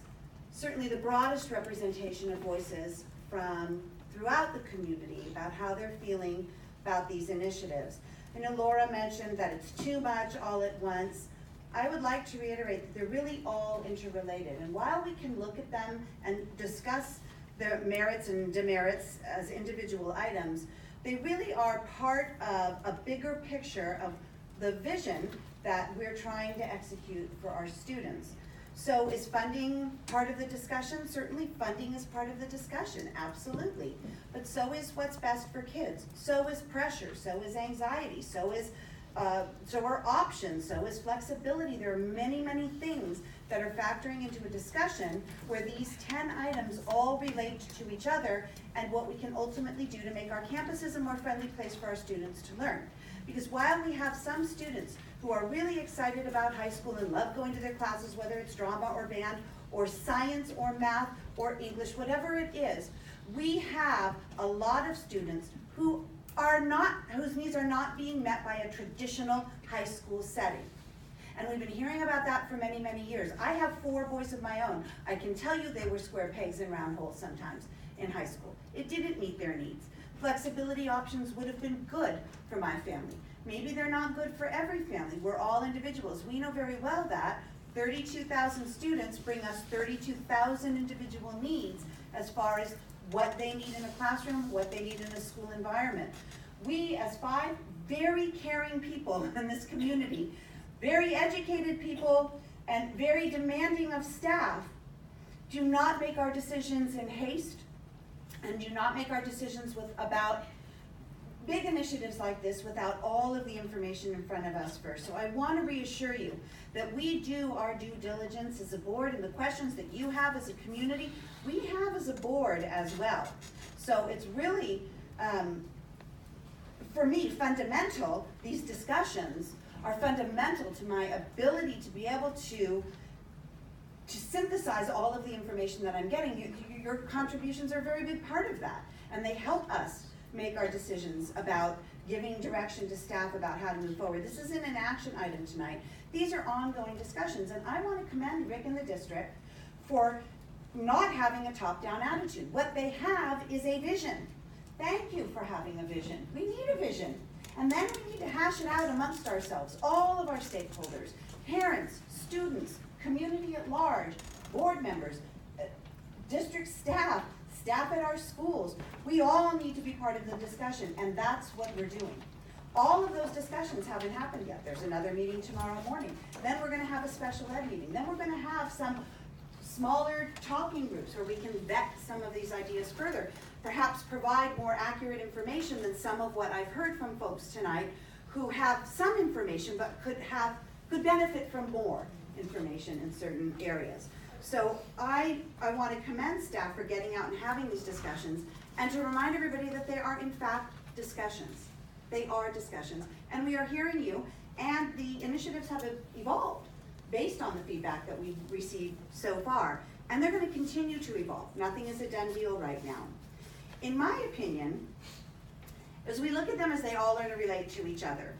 certainly the broadest representation of voices from throughout the community about how they're feeling about these initiatives. I know Laura mentioned that it's too much all at once. I would like to reiterate that they're really all interrelated. And while we can look at them and discuss their merits and demerits as individual items, they really are part of a bigger picture of the vision that we're trying to execute for our students. So is funding part of the discussion? Certainly funding is part of the discussion, absolutely. But so is what's best for kids. So is pressure, so is anxiety, so is So are options, so is flexibility. There are many, many things that are factoring into a discussion where these 10 items all relate to each other and what we can ultimately do to make our campuses a more friendly place for our students to learn. Because while we have some students who are really excited about high school and love going to their classes, whether it's drama or band or science or math or English, whatever it is, we have a lot of students who are not, whose needs are not being met by a traditional high school setting. And we've been hearing about that for many, many years. I have 4 boys of my own. I can tell you they were square pegs in round holes sometimes in high school. It didn't meet their needs. Flexibility options would have been good for my family. Maybe they're not good for every family. We're all individuals. We know very well that 32,000 students bring us 32,000 individual needs as far as what they need in a classroom, what they need in a school environment. We, as 5 very caring people in this community, very educated people, and very demanding of staff, do not make our decisions in haste and do not make our decisions about big initiatives like this without all of the information in front of us first. So I want to reassure you that we do our due diligence as a board, and the questions that you have as a community, we have as a board as well. So it's really, for me, fundamental. These discussions are fundamental to my ability to be able to synthesize all of the information that I'm getting. Your contributions are a very big part of that, and they help us make our decisions about giving direction to staff about how to move forward. This isn't an action item tonight. These are ongoing discussions, and I want to commend Rick and the district for not having a top-down attitude. What they have is a vision. Thank you for having a vision. We need a vision. And then we need to hash it out amongst ourselves, all of our stakeholders, parents, students, community at large, board members, district staff, staff at our schools. We all need to be part of the discussion, and that's what we're doing. All of those discussions haven't happened yet. There's another meeting tomorrow morning. Then we're going to have a special ed meeting. Then we're going to have some smaller talking groups where we can vet some of these ideas further, perhaps provide more accurate information than some of what I've heard from folks tonight who have some information but could benefit from more information in certain areas. So I want to commend staff for getting out and having these discussions, and to remind everybody that they are in fact discussions. They are discussions, and we are hearing you, and the initiatives have evolved based on the feedback that we've received so far, and they're going to continue to evolve. Nothing is a done deal right now. In my opinion, as we look at them as they all interrelate to each other,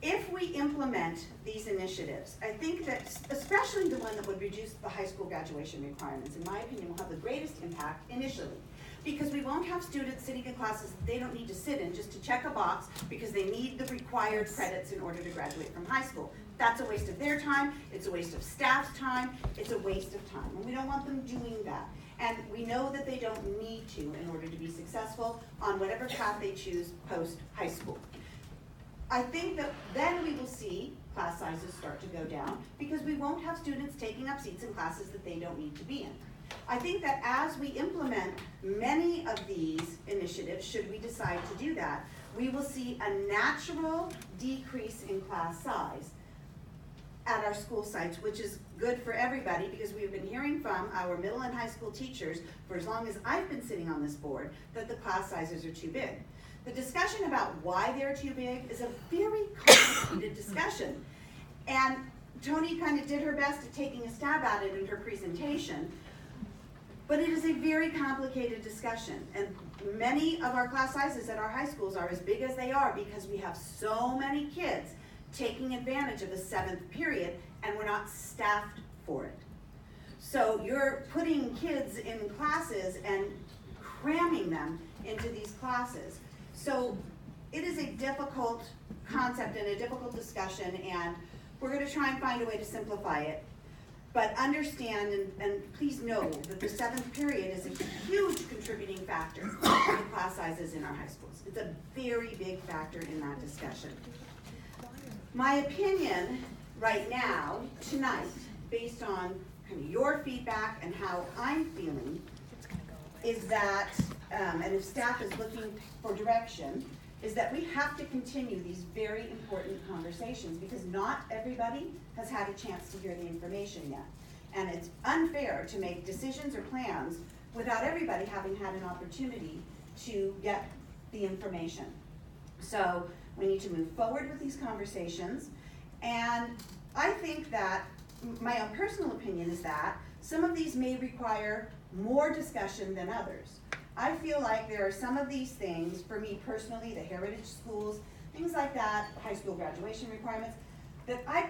if we implement these initiatives, I think that especially the one that would reduce the high school graduation requirements, in my opinion, will have the greatest impact initially. Because we won't have students sitting in classes that they don't need to sit in just to check a box because they need the required credits in order to graduate from high school. That's a waste of their time, it's a waste of staff's time, it's a waste of time, and we don't want them doing that. And we know that they don't need to in order to be successful on whatever path they choose post-high school. I think that then we will see class sizes start to go down because we won't have students taking up seats in classes that they don't need to be in. I think that as we implement many of these initiatives, should we decide to do that, we will see a natural decrease in class size at our school sites, which is good for everybody because we've been hearing from our middle and high school teachers for as long as I've been sitting on this board that the class sizes are too big. The discussion about why they're too big is a very complicated discussion. And Tony kind of did her best at taking a stab at it in her presentation, but it is a very complicated discussion. And many of our class sizes at our high schools are as big as they are because we have so many kids taking advantage of the 7th period and we're not staffed for it. So you're putting kids in classes and cramming them into these classes. So it is a difficult concept and a difficult discussion, and we're going to try and find a way to simplify it. But understand and please know that the 7th period is a huge contributing factor to the class sizes in our high schools. It's a very big factor in that discussion. My opinion right now, tonight, based on kind of your feedback and how I'm feeling, is that, and if staff is looking for direction, is that we have to continue these very important conversations because not everybody has had a chance to hear the information yet. And it's unfair to make decisions or plans without everybody having had an opportunity to get the information. So we need to move forward with these conversations. And I think that my own personal opinion is that some of these may require more discussion than others. I feel like there are some of these things, for me personally, the heritage schools, things like that, high school graduation requirements, that I,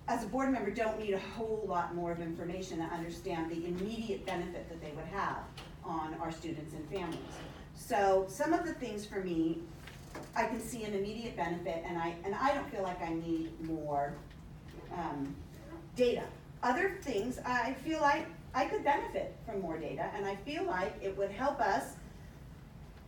as a board member, don't need a whole lot more of information to understand the immediate benefit that they would have on our students and families. So some of the things for me, I can see an immediate benefit, and I don't feel like I need more data. Other things, I feel like I could benefit from more data, and I feel like it would help us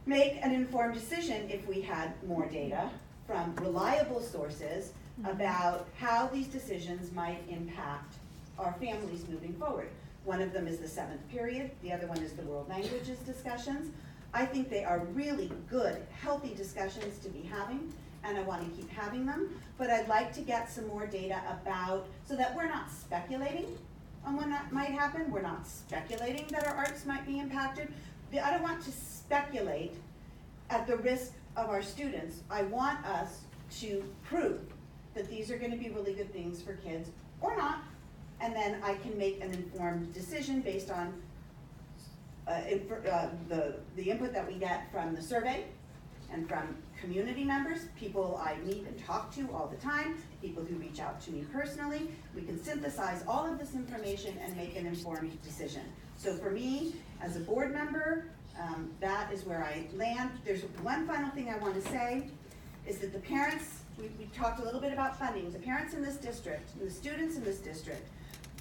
make an informed decision if we had more data from reliable sources about how these decisions might impact our families moving forward. One of them is the 7th period, the other one is the world languages discussions. I think they are really good, healthy discussions to be having, and I want to keep having them, but I'd like to get some more data about, so that we're not speculating on when that might happen. We're not speculating that our arts might be impacted. I don't want to speculate at the risk of our students. I want us to prove that these are going to be really good things for kids or not, and then I can make an informed decision based on the input that we get from the survey and from community members, people I meet and talk to all the time, people who reach out to me personally. We can synthesize all of this information and make an informed decision. So for me, as a board member, that is where I land. There's one final thing I want to say, is that the parents, we talked a little bit about funding, the parents in this district, and the students in this district,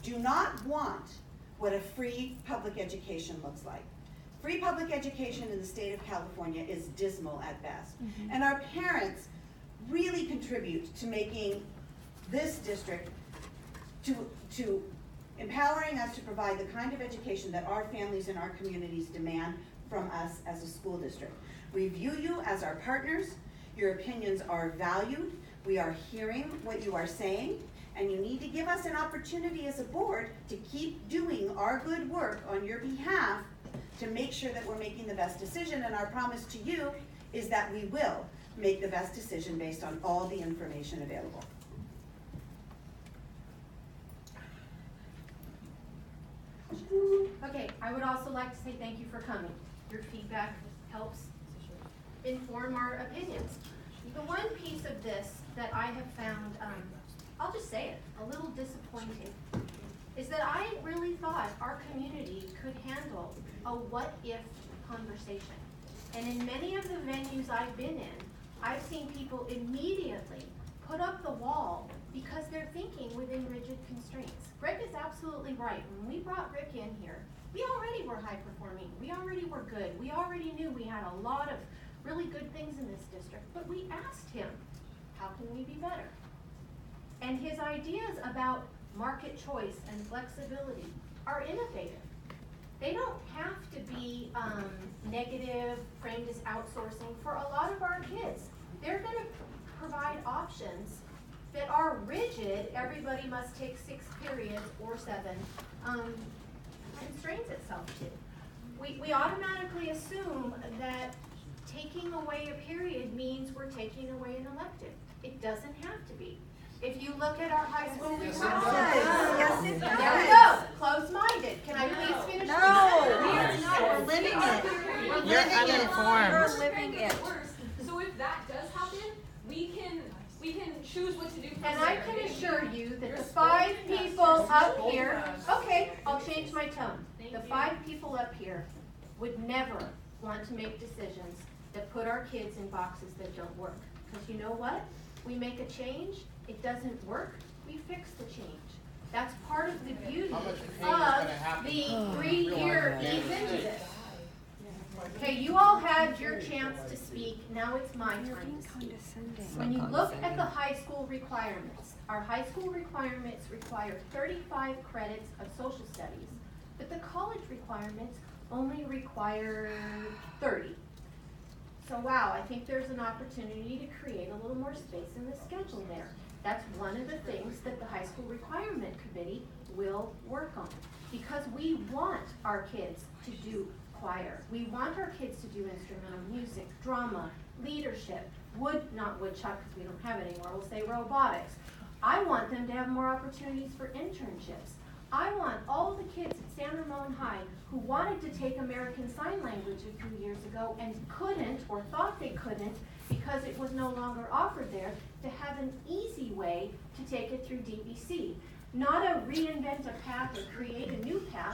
do not want what a free public education looks like. Free public education in the state of California is dismal at best. And our parents really contribute to making this district, to empowering us to provide the kind of education that our families and our communities demand from us as a school district. We view you as our partners. Your opinions are valued. We are hearing what you are saying, and you need to give us an opportunity as a board to keep doing our good work on your behalf to make sure that we're making the best decision. And our promise to you is that we will make the best decision based on all the information available. Okay, I would also like to say thank you for coming. Your feedback helps inform our opinions. The one piece of this that I have found, I'll just say it, a little disappointing, is that I really thought our community could handle a what-if conversation. And in many of the venues I've been in, I've seen people immediately put up the wall because they're thinking within rigid constraints. Greg is absolutely right. When we brought Rick in here, we already were high performing. We already were good. We already knew we had a lot of really good things in this district, but we asked him, how can we be better? And his ideas about market choice and flexibility are innovative. They don't have to be negative, framed as outsourcing for a lot of our kids. They're going to provide options that are rigid, everybody must take 6 periods or 7, constrains itself to. We automatically assume that taking away a period means we're taking away an elective. It doesn't have to be. If you look at our high school requirements. Yes, it does. There we go, closed-minded. Can I please finish? We're living it. You're uninformed. We're living it. So if that does happen, we can choose what to do from And there. I can assure you that the 5 people up here, okay, I'll change my tone. The 5 people up here would never want to make decisions that put our kids in boxes that don't work. Because you know what? We make a change, it doesn't work, we fix the change. That's part of the beauty of the 3-year ease. Okay, you all had your chance to speak, now it's my turn to speak. When you look at the high school requirements, our high school requirements require 35 credits of social studies, but the college requirements only require 30. So wow, I think there's an opportunity to create a little more space in the schedule there. That's one of the things that the high school requirement committee will work on. Because we want our kids to do choir. We want our kids to do instrumental music, drama, leadership, not woodshop because we don't have it anymore, we'll say robotics. I want them to have more opportunities for internships. I want all the kids at San Ramon High who wanted to take American Sign Language a few years ago and couldn't or thought they couldn't because it was no longer offered there, to have an easy way to take it through DBC. Not a reinvent a path or create a new path.